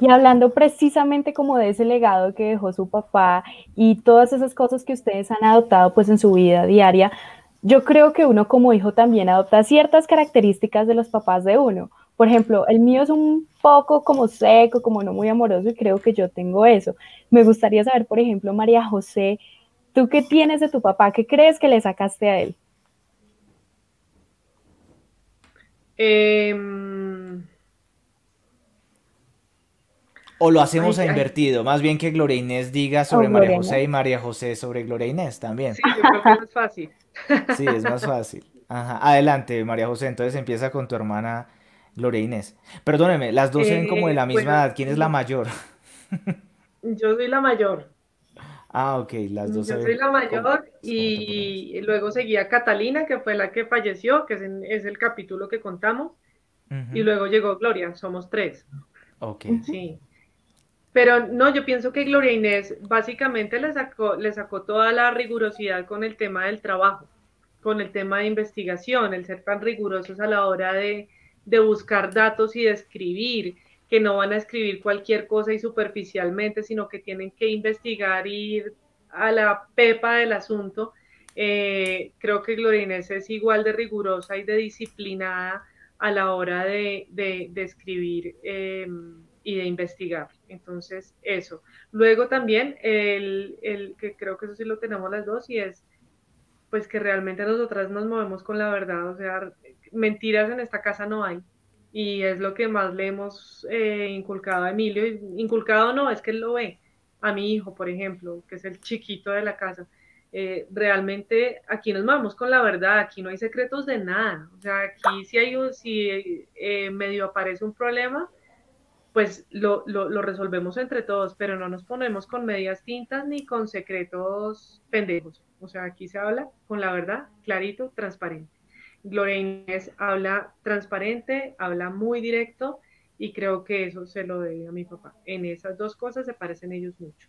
Y hablando precisamente como de ese legado que dejó su papá y todas esas cosas que ustedes han adoptado pues en su vida diaria, yo creo que uno como hijo también adopta ciertas características de los papás de uno. Por ejemplo, el mío es un poco como seco, como no muy amoroso, y creo que yo tengo eso. Me gustaría saber, por ejemplo, María José, ¿tú qué tienes de tu papá? ¿Qué crees que le sacaste a él? Eh, O lo hacemos ay, a ay, invertido, más bien que Gloria Inés diga Oh, sobre María Lorena. José y María José sobre Gloria Inés también. sí, yo creo que es más fácil. Sí, es más fácil. Ajá. Adelante, María José, entonces empieza con tu hermana Gloria Inés. Perdóneme, las dos se ven como de la misma Bueno, edad. ¿Quién es la mayor? yo soy la mayor. Ah, ok, las dos se Yo soy ven la como mayor contemporáneas. y luego seguía Catalina, que fue la que falleció, que es el capítulo que contamos, y Ujú. luego llegó Gloria, somos tres, Ok. sí. Pero no, yo pienso que Gloria Inés básicamente le sacó toda la rigurosidad con el tema del trabajo, con el tema de investigación, el ser tan rigurosos a la hora de buscar datos y de escribir, que no van a escribir cualquier cosa y superficialmente, sino que tienen que investigar y ir a la pepa del asunto. Creo que Gloria Inés es igual de rigurosa y de disciplinada a la hora de escribir y de investigar. Entonces, eso. Luego también, que creo que eso sí lo tenemos las dos, y es pues que realmente nosotras nos movemos con la verdad, o sea, mentiras en esta casa no hay. Y es lo que más le hemos inculcado a Emilio. Inculcado no, es que él lo ve. A mi hijo, por ejemplo, que es el chiquito de la casa. Realmente aquí nos movemos con la verdad, aquí no hay secretos de nada. O sea, aquí si medio aparece un problema, pues lo resolvemos entre todos, pero no nos ponemos con medias tintas ni con secretos pendejos. O sea, aquí se habla con la verdad, clarito, transparente. Gloria Inés habla transparente, habla muy directo, y creo que eso se lo debe a mi papá. En esas dos cosas se parecen ellos mucho.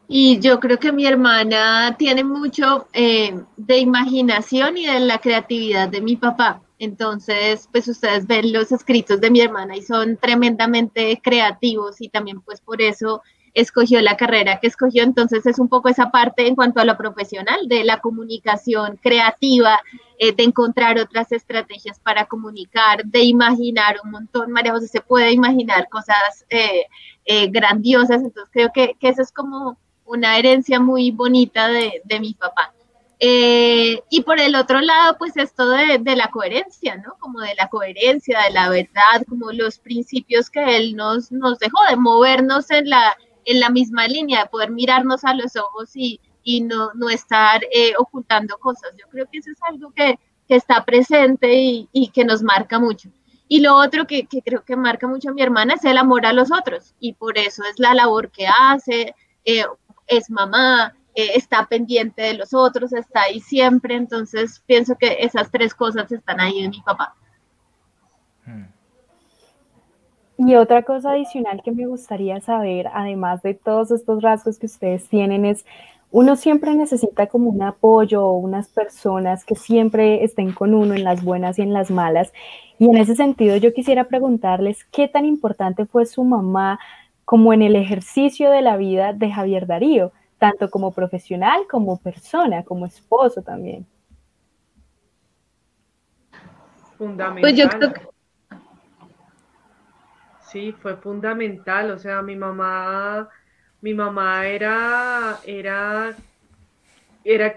Y yo creo que mi hermana tiene mucho de imaginación y de la creatividad de mi papá. Entonces, pues ustedes ven los escritos de mi hermana y son tremendamente creativos y también pues por eso escogió la carrera que escogió. Entonces es un poco esa parte en cuanto a lo profesional, de la comunicación creativa, de encontrar otras estrategias para comunicar, de imaginar un montón. María José se puede imaginar cosas grandiosas, entonces creo que eso es como una herencia muy bonita de mi papá. Y por el otro lado, pues esto de la coherencia, ¿no? Como de la coherencia, de la verdad, como los principios que él nos dejó, de movernos en la misma línea, de poder mirarnos a los ojos y no estar ocultando cosas. Yo creo que eso es algo que está presente y que nos marca mucho. Y lo otro que creo que marca mucho a mi hermana es el amor a los otros, y por eso es la labor que hace, es mamá, está pendiente de los otros, está ahí siempre. Entonces pienso que esas tres cosas están ahí en mi papá. Y otra cosa adicional que me gustaría saber, además de todos estos rasgos que ustedes tienen, es uno siempre necesita como un apoyo o unas personas que siempre estén con uno en las buenas y en las malas. Y en ese sentido yo quisiera preguntarles qué tan importante fue su mamá como en el ejercicio de la vida de Javier Darío, tanto como profesional, como persona, como esposo también. Pues yo Fundamental. creo que Sí, fue fundamental. O sea, mi mamá era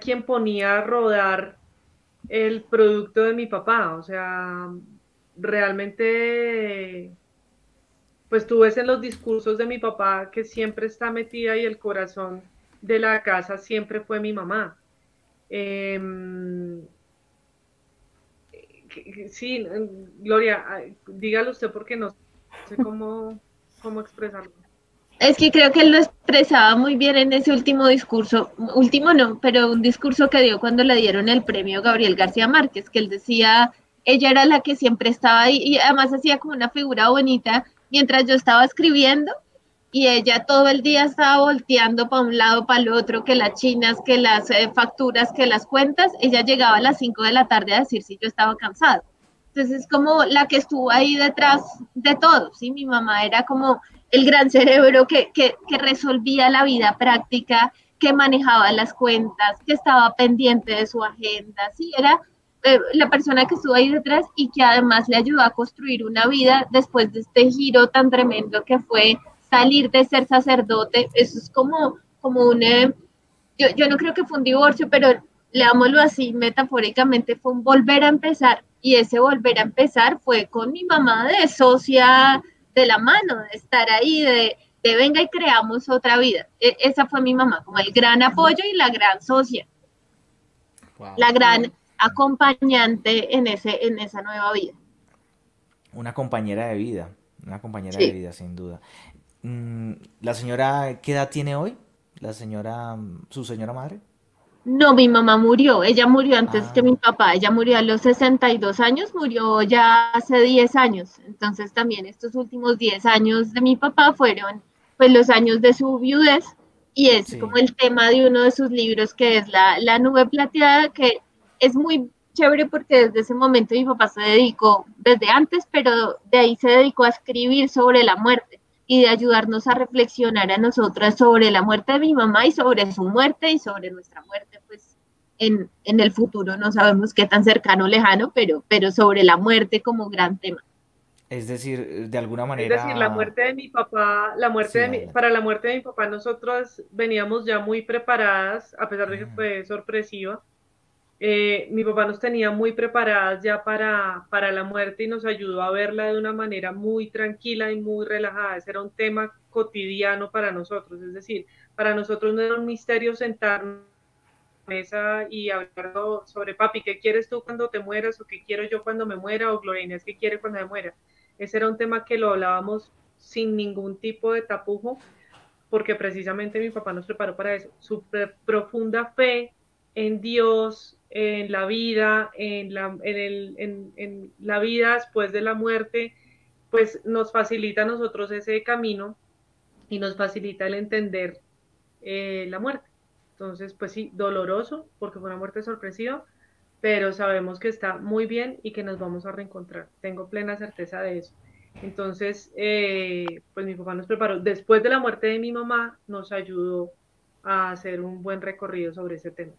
quien ponía a rodar el producto de mi papá. O sea, realmente, pues tú ves en los discursos de mi papá que siempre está metida y el corazón de la casa siempre fue mi mamá. Em, sí, Gloria, dígalo usted porque no sé cómo expresarlo. Es que creo que él lo expresaba muy bien en ese último discurso, último no, pero un discurso que dio cuando le dieron el premio Gabriel García Márquez, que él decía, ella era la que siempre estaba ahí y además hacía como una figura bonita mientras yo estaba escribiendo, y ella todo el día estaba volteando para un lado, para el otro, que las chinas, que las facturas, que las cuentas. Ella llegaba a las 5 de la tarde a decir si yo estaba cansada. Entonces es como la que estuvo ahí detrás de todo, ¿sí? Mi mamá era como el gran cerebro que resolvía la vida práctica, que manejaba las cuentas, que estaba pendiente de su agenda, ¿sí? Era la persona que estuvo ahí detrás y que además le ayudó a construir una vida después de este giro tan tremendo que fue salir de ser sacerdote. Eso es como un... yo no creo que fue un divorcio, pero leámoslo así metafóricamente, fue un volver a empezar, y ese volver a empezar fue con mi mamá de socia de la mano, de estar ahí, de venga y creamos otra vida. Esa fue mi mamá, como el gran apoyo y la gran socia, Wow. la gran acompañante en esa nueva vida. Una compañera de Sí. vida, sin duda. ¿La señora qué edad tiene hoy? La señora, su señora madre. No, mi mamá murió, ella murió antes que mi Ah, papá, ella murió a los 62 años, murió ya hace 10 años. Entonces también estos últimos 10 años de mi papá fueron pues los años de su viudez, y es como sí. el tema de uno de sus libros, que es la nube plateada, que es muy chévere porque desde ese momento mi papá se dedicó, desde antes, pero de ahí se dedicó a escribir sobre la muerte y de ayudarnos a reflexionar a nosotras sobre la muerte de mi mamá y sobre su muerte y sobre nuestra muerte, pues en el futuro no sabemos qué tan cercano o lejano, pero sobre la muerte como gran tema. Es decir, de alguna Es decir, la manera, muerte de mi papá, sí, adelante. para la muerte de mi papá nosotros veníamos ya muy preparadas, a pesar de que fue sorpresiva. Mi papá nos tenía muy preparadas ya para la muerte y nos ayudó a verla de una manera muy tranquila y muy relajada. Ese era un tema cotidiano para nosotros, es decir, para nosotros no era un misterio sentarnos a la mesa y hablar sobre papi, ¿qué quieres tú cuando te mueras? ¿O qué quiero yo cuando me muera? ¿O Gloria Inés, qué quiere cuando me muera? Ese era un tema que lo hablábamos sin ningún tipo de tapujo, porque precisamente mi papá nos preparó para eso. Su profunda fe en Dios, en la vida, en la vida después de la muerte, pues nos facilita a nosotros ese camino y nos facilita el entender la muerte. Entonces, pues sí, doloroso, porque fue una muerte sorpresiva, pero sabemos que está muy bien y que nos vamos a reencontrar. Tengo plena certeza de eso. Entonces, pues mi papá nos preparó. Después de la muerte de mi mamá, nos ayudó a hacer un buen recorrido sobre ese tema.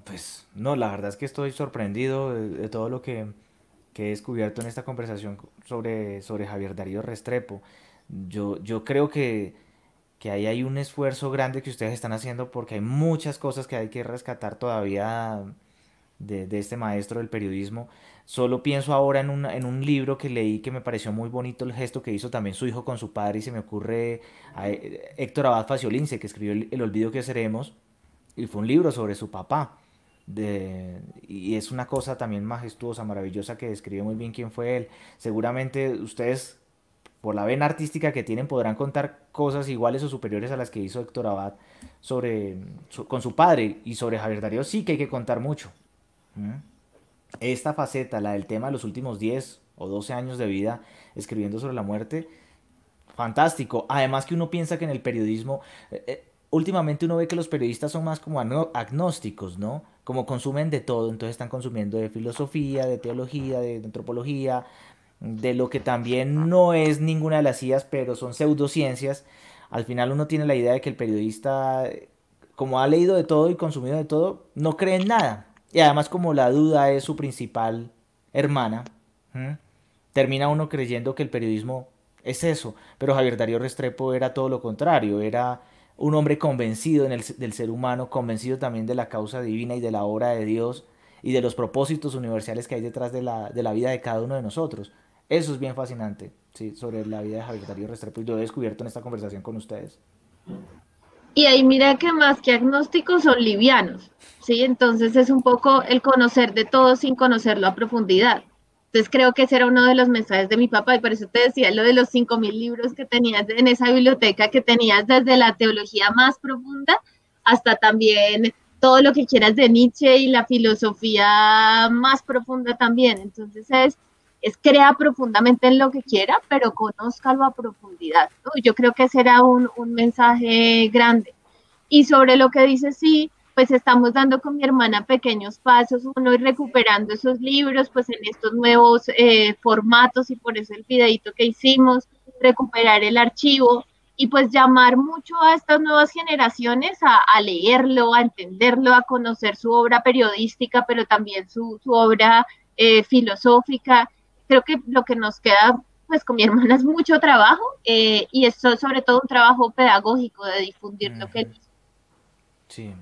Pues no, la verdad es que estoy sorprendido de todo lo que he descubierto en esta conversación sobre Javier Darío Restrepo. Yo creo que ahí hay un esfuerzo grande que ustedes están haciendo porque hay muchas cosas que hay que rescatar todavía de este maestro del periodismo. Solo pienso ahora en un libro que leí que me pareció muy bonito el gesto que hizo también su hijo con su padre y se me ocurre a Héctor Abad Faciolince que escribió El olvido que seremos y fue un libro sobre su papá. Y es una cosa también majestuosa, maravillosa que describe muy bien quién fue él. Seguramente ustedes, por la vena artística que tienen, podrán contar cosas iguales o superiores a las que hizo Héctor Abad con su padre y sobre Javier Darío sí que hay que contar mucho. ¿Mm? Esta faceta, la del tema de los últimos 10 o 12 años de vida escribiendo sobre la muerte, fantástico. Además que uno piensa que en el periodismo, últimamente uno ve que los periodistas son más como agnósticos, ¿no? Como consumen de todo, entonces están consumiendo de filosofía, de teología, de antropología, de lo que también no es ninguna de las IAS, pero son pseudociencias. Al final uno tiene la idea de que el periodista, como ha leído de todo y consumido de todo, no cree en nada. Y además como la duda es su principal hermana, ¿m? Termina uno creyendo que el periodismo es eso. Pero Javier Darío Restrepo era todo lo contrario, era un hombre convencido del ser humano, convencido también de la causa divina y de la obra de Dios y de los propósitos universales que hay detrás de la vida de cada uno de nosotros. Eso es bien fascinante, sí, sobre la vida de Javier Darío Restrepo y lo he descubierto en esta conversación con ustedes. Y ahí mira que más que agnósticos son livianos, ¿sí? Entonces es un poco el conocer de todo sin conocerlo a profundidad. Entonces creo que ese era uno de los mensajes de mi papá y por eso te decía lo de los 5.000 libros que tenías en esa biblioteca, que tenías desde la teología más profunda hasta también todo lo que quieras de Nietzsche y la filosofía más profunda también. Entonces es crea profundamente en lo que quiera, pero conózcalo a profundidad, ¿no? Yo creo que ese era un mensaje grande. Y sobre lo que dice, sí, pues estamos dando con mi hermana pequeños pasos, uno ir recuperando esos libros, pues en estos nuevos formatos y por eso el videito que hicimos, recuperar el archivo y pues llamar mucho a estas nuevas generaciones a leerlo, a entenderlo, a conocer su obra periodística, pero también su obra filosófica. Creo que lo que nos queda pues con mi hermana es mucho trabajo y esto sobre todo un trabajo pedagógico de difundir lo que él Ujú. Sí,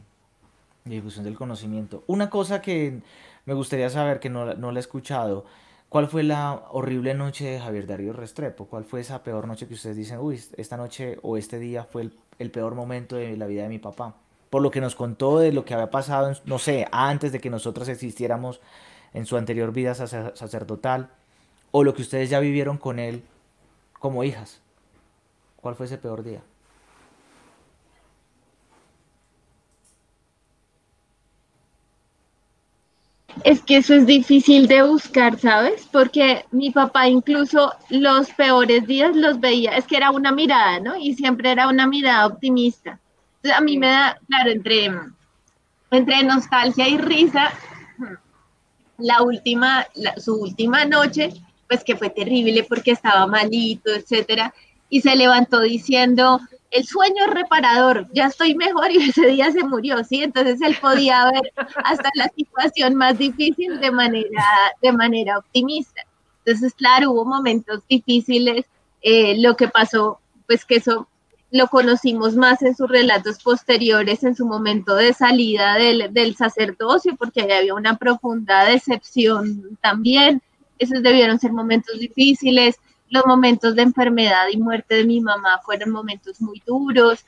difusión del conocimiento. Una cosa que me gustaría saber, que no la he escuchado, ¿cuál fue la horrible noche de Javier Darío Restrepo? ¿Cuál fue esa peor noche que ustedes dicen, uy, esta noche o este día fue el peor momento de la vida de mi papá? Por lo que nos contó de lo que había pasado, no sé, antes de que nosotros existiéramos en su anterior vida sacerdotal, o lo que ustedes ya vivieron con él como hijas. ¿Cuál fue ese peor día? Es que eso es difícil de buscar, ¿sabes? Porque mi papá incluso los peores días los veía, es que era una mirada, ¿no? Y siempre era una mirada optimista. Entonces, a mí me Sí. da, claro, entre nostalgia y risa, su última noche, pues que fue terrible porque estaba malito, etcétera, y se levantó diciendo, el sueño es reparador, ya estoy mejor y ese día se murió, ¿sí? Entonces él podía ver hasta la situación más difícil de manera optimista. Entonces, claro, hubo momentos difíciles, lo que pasó, pues que eso lo conocimos más en sus relatos posteriores, en su momento de salida del sacerdocio, porque ahí había una profunda decepción también. Esos debieron ser momentos difíciles. Los momentos de enfermedad y muerte de mi mamá fueron momentos muy duros.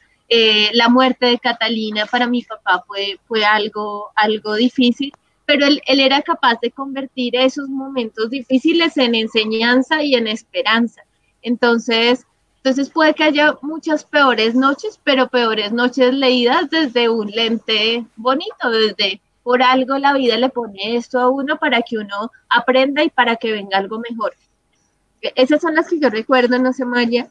La muerte de Catalina para mi papá fue algo difícil, pero él era capaz de convertir esos momentos difíciles en enseñanza y en esperanza. Entonces puede que haya muchas peores noches, pero peores noches leídas desde un lente bonito, desde por algo la vida le pone esto a uno para que uno aprenda y para que venga algo mejor. Esas son las que yo recuerdo, no sé, Maya.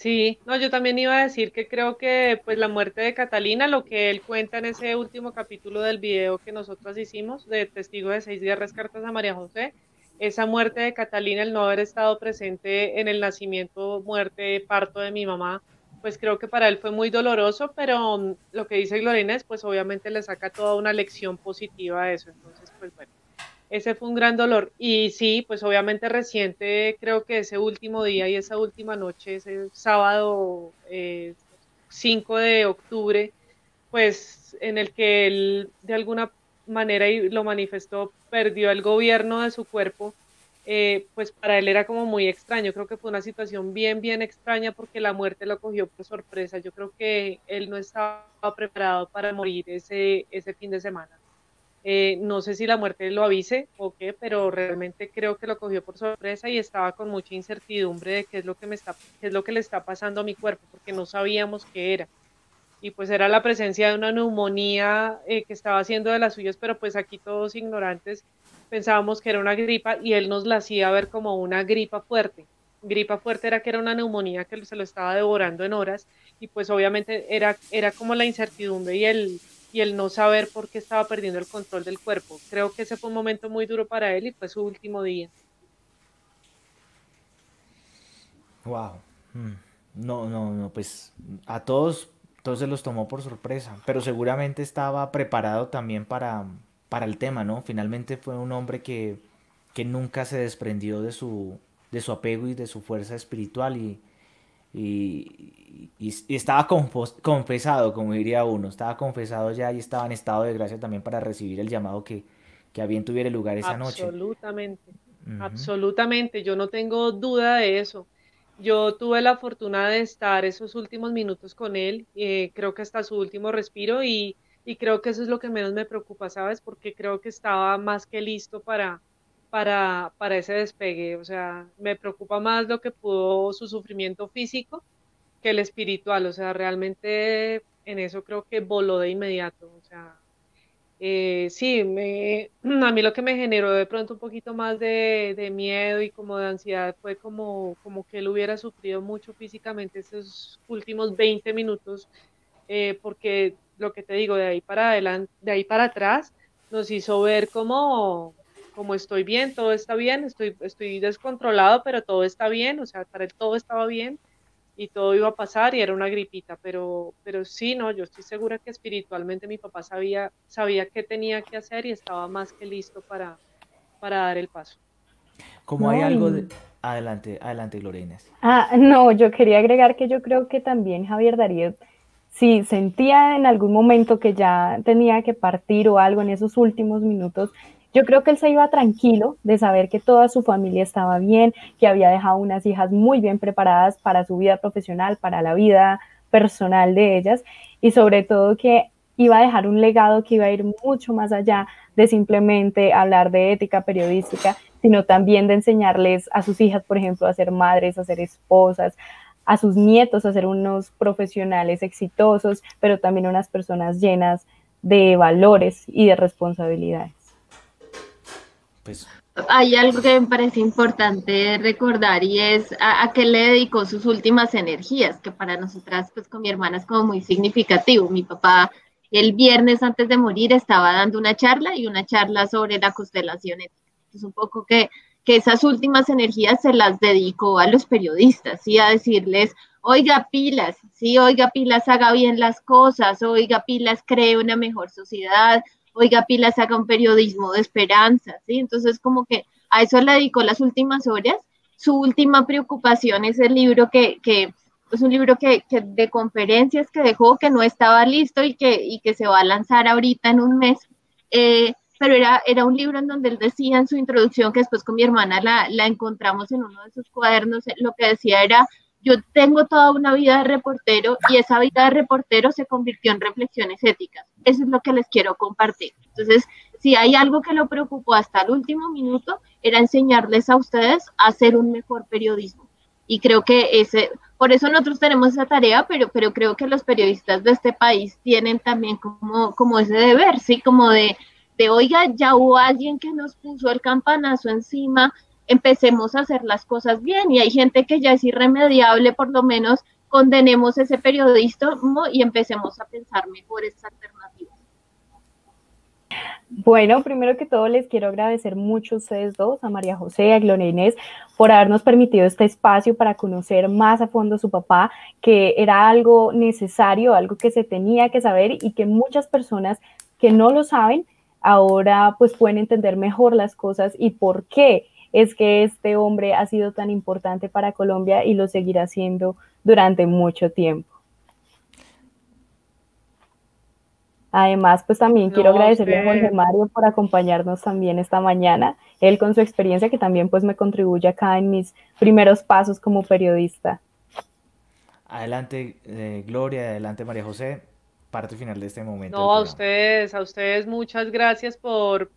Sí, no, yo también iba a decir que creo que pues la muerte de Catalina, lo que él cuenta en ese último capítulo del video que nosotros hicimos de Testigo de 6 guerras, cartas a María José, esa muerte de Catalina, el no haber estado presente en el nacimiento, muerte, parto de mi mamá, pues creo que para él fue muy doloroso, pero lo que dice Glorina es pues obviamente le saca toda una lección positiva a eso, entonces pues bueno. Ese fue un gran dolor. Y sí, pues obviamente reciente, creo que ese último día y esa última noche, ese sábado 5 de octubre, pues en el que él de alguna manera y lo manifestó, perdió el gobierno de su cuerpo, pues para él era como muy extraño. Creo que fue una situación bien, bien extraña porque la muerte lo cogió por sorpresa. Yo creo que él no estaba preparado para morir ese fin de semana. No sé si la muerte lo avise o qué, pero realmente creo que lo cogió por sorpresa y estaba con mucha incertidumbre de qué es lo que qué es lo que le está pasando a mi cuerpo, porque no sabíamos qué era. Y pues era la presencia de una neumonía que estaba haciendo de las suyas, pero pues aquí todos ignorantes pensábamos que era una gripa y él nos la hacía ver como una gripa fuerte. Gripa fuerte era que era una neumonía que se lo estaba devorando en horas y pues obviamente era como la incertidumbre y el no saber por qué estaba perdiendo el control del cuerpo. Creo que ese fue un momento muy duro para él y fue su último día. Wow. No, no, no, pues a todos se los tomó por sorpresa, pero seguramente estaba preparado también para el tema, ¿no? Finalmente fue un hombre que nunca se desprendió de su apego y de su fuerza espiritual y estaba confesado, como diría uno, estaba confesado ya y estaba en estado de gracia también para recibir el llamado que a bien tuviera lugar esa noche. Absolutamente, Ujú. absolutamente, yo no tengo duda de eso. Yo tuve la fortuna de estar esos últimos minutos con él, creo que hasta su último respiro y creo que eso es lo que menos me preocupa, ¿sabes? Porque creo que estaba más que listo para ese despegue. O sea, me preocupa más lo que pudo su sufrimiento físico que el espiritual. O sea, realmente en eso creo que voló de inmediato. O sea, sí, a mí lo que me generó de pronto un poquito más de miedo y como de ansiedad fue como que él hubiera sufrido mucho físicamente esos últimos 20 minutos, porque lo que te digo, de ahí para adelante, de ahí para atrás, nos hizo ver como estoy bien, todo está bien, estoy descontrolado, pero todo está bien, o sea, para él todo estaba bien y todo iba a pasar y era una gripita, pero sí, no, yo estoy segura que espiritualmente mi papá sabía qué tenía que hacer y estaba más que listo para dar el paso. Como hay No, algo de... y Adelante, adelante, Gloria Inés. no, yo quería agregar que yo creo que también Javier Darío, si sentía en algún momento que ya tenía que partir o algo en esos últimos minutos, yo creo que él se iba tranquilo de saber que toda su familia estaba bien, que había dejado unas hijas muy bien preparadas para su vida profesional, para la vida personal de ellas y sobre todo que iba a dejar un legado que iba a ir mucho más allá de simplemente hablar de ética periodística, sino también de enseñarles a sus hijas, por ejemplo, a ser madres, a ser esposas, a sus nietos a ser unos profesionales exitosos, pero también unas personas llenas de valores y de responsabilidades. Pues Hay algo que me parece importante recordar y es a qué le dedicó sus últimas energías, que para nosotras, pues con mi hermana es como muy significativo. Mi papá el viernes antes de morir estaba dando una charla y una charla sobre la constelación ética. Entonces un poco que esas últimas energías se las dedicó a los periodistas, ¿sí? A decirles, oiga pilas, sí, oiga pilas, haga bien las cosas, oiga pilas, cree una mejor sociedad, oiga, Pila saca un periodismo de esperanza, ¿sí? Entonces, como que a eso le dedicó las últimas horas. Su última preocupación es el libro que es un libro que de conferencias que dejó, que no estaba listo y que se va a lanzar ahorita en un mes. Pero era un libro en donde él decía en su introducción, que después con mi hermana la encontramos en uno de sus cuadernos, lo que decía era, yo tengo toda una vida de reportero y esa vida de reportero se convirtió en reflexiones éticas. Eso es lo que les quiero compartir. Entonces, si hay algo que lo preocupó hasta el último minuto, era enseñarles a ustedes a hacer un mejor periodismo. Y creo que por eso nosotros tenemos esa tarea, pero creo que los periodistas de este país tienen también como ese deber, ¿sí? Como oiga, ya hubo alguien que nos puso el campanazo encima, empecemos a hacer las cosas bien y hay gente que ya es irremediable, por lo menos condenemos ese periodismo y empecemos a pensar mejores alternativas. Bueno, primero que todo les quiero agradecer mucho a ustedes dos, a María José, a Gloria Inés, por habernos permitido este espacio para conocer más a fondo a su papá, que era algo necesario, algo que se tenía que saber y que muchas personas que no lo saben ahora pues pueden entender mejor las cosas y por qué es que este hombre ha sido tan importante para Colombia y lo seguirá siendo durante mucho tiempo. Además, pues también quiero agradecerle a Jorge Mario por acompañarnos también esta mañana, él con su experiencia que también pues me contribuye acá en mis primeros pasos como periodista. Adelante, Gloria, adelante, María José, parte final de este momento. No, a ustedes muchas gracias por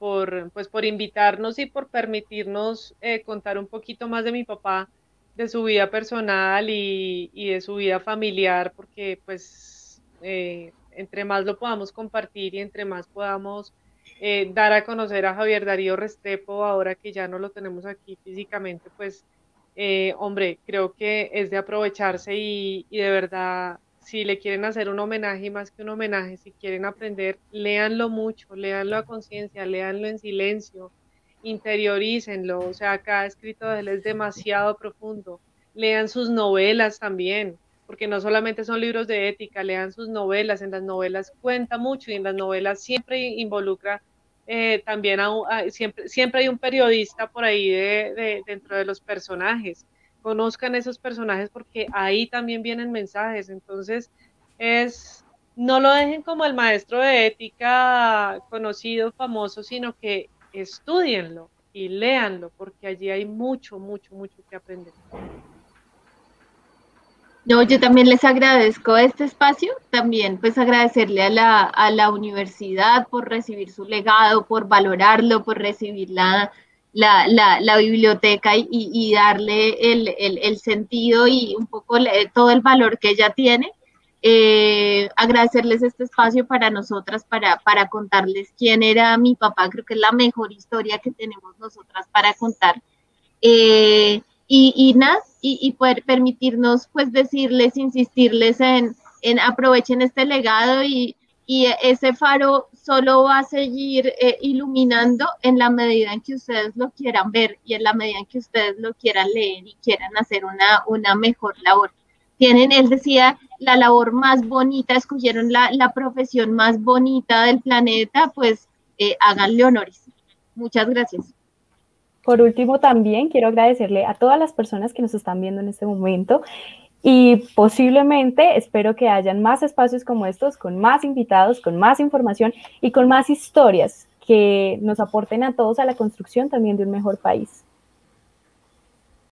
invitarnos y por permitirnos contar un poquito más de mi papá, de su vida personal y de su vida familiar, porque pues entre más lo podamos compartir y entre más podamos dar a conocer a Javier Darío Restrepo, ahora que ya no lo tenemos aquí físicamente, pues hombre, creo que es de aprovecharse y de verdad, si le quieren hacer un homenaje y más que un homenaje, si quieren aprender, léanlo mucho, léanlo a conciencia, léanlo en silencio, interiorícenlo, o sea, cada escrito de él es demasiado profundo. Lean sus novelas también, porque no solamente son libros de ética, lean sus novelas, en las novelas cuenta mucho y en las novelas siempre involucra también siempre hay un periodista por ahí dentro de los personajes. Conozcan esos personajes porque ahí también vienen mensajes. Entonces, no lo dejen como el maestro de ética conocido, famoso, sino que estudienlo y léanlo, porque allí hay mucho, mucho, mucho que aprender. No, yo también les agradezco este espacio, también pues agradecerle a la universidad por recibir su legado, por valorarlo, por recibir la biblioteca y darle el sentido y un poco todo el valor que ella tiene. Agradecerles este espacio para nosotras, para contarles quién era mi papá, creo que es la mejor historia que tenemos nosotras para contar. Y nada, y poder permitirnos pues decirles, insistirles en aprovechen este legado y ese faro solo va a seguir iluminando en la medida en que ustedes lo quieran ver y en la medida en que ustedes lo quieran leer y quieran hacer una mejor labor. Tienen, él decía, la labor más bonita, escogieron la profesión más bonita del planeta, pues háganle honores. Muchas gracias. Por último, también quiero agradecerle a todas las personas que nos están viendo en este momento y posiblemente espero que hayan más espacios como estos, con más invitados, con más información y con más historias que nos aporten a todos a la construcción también de un mejor país.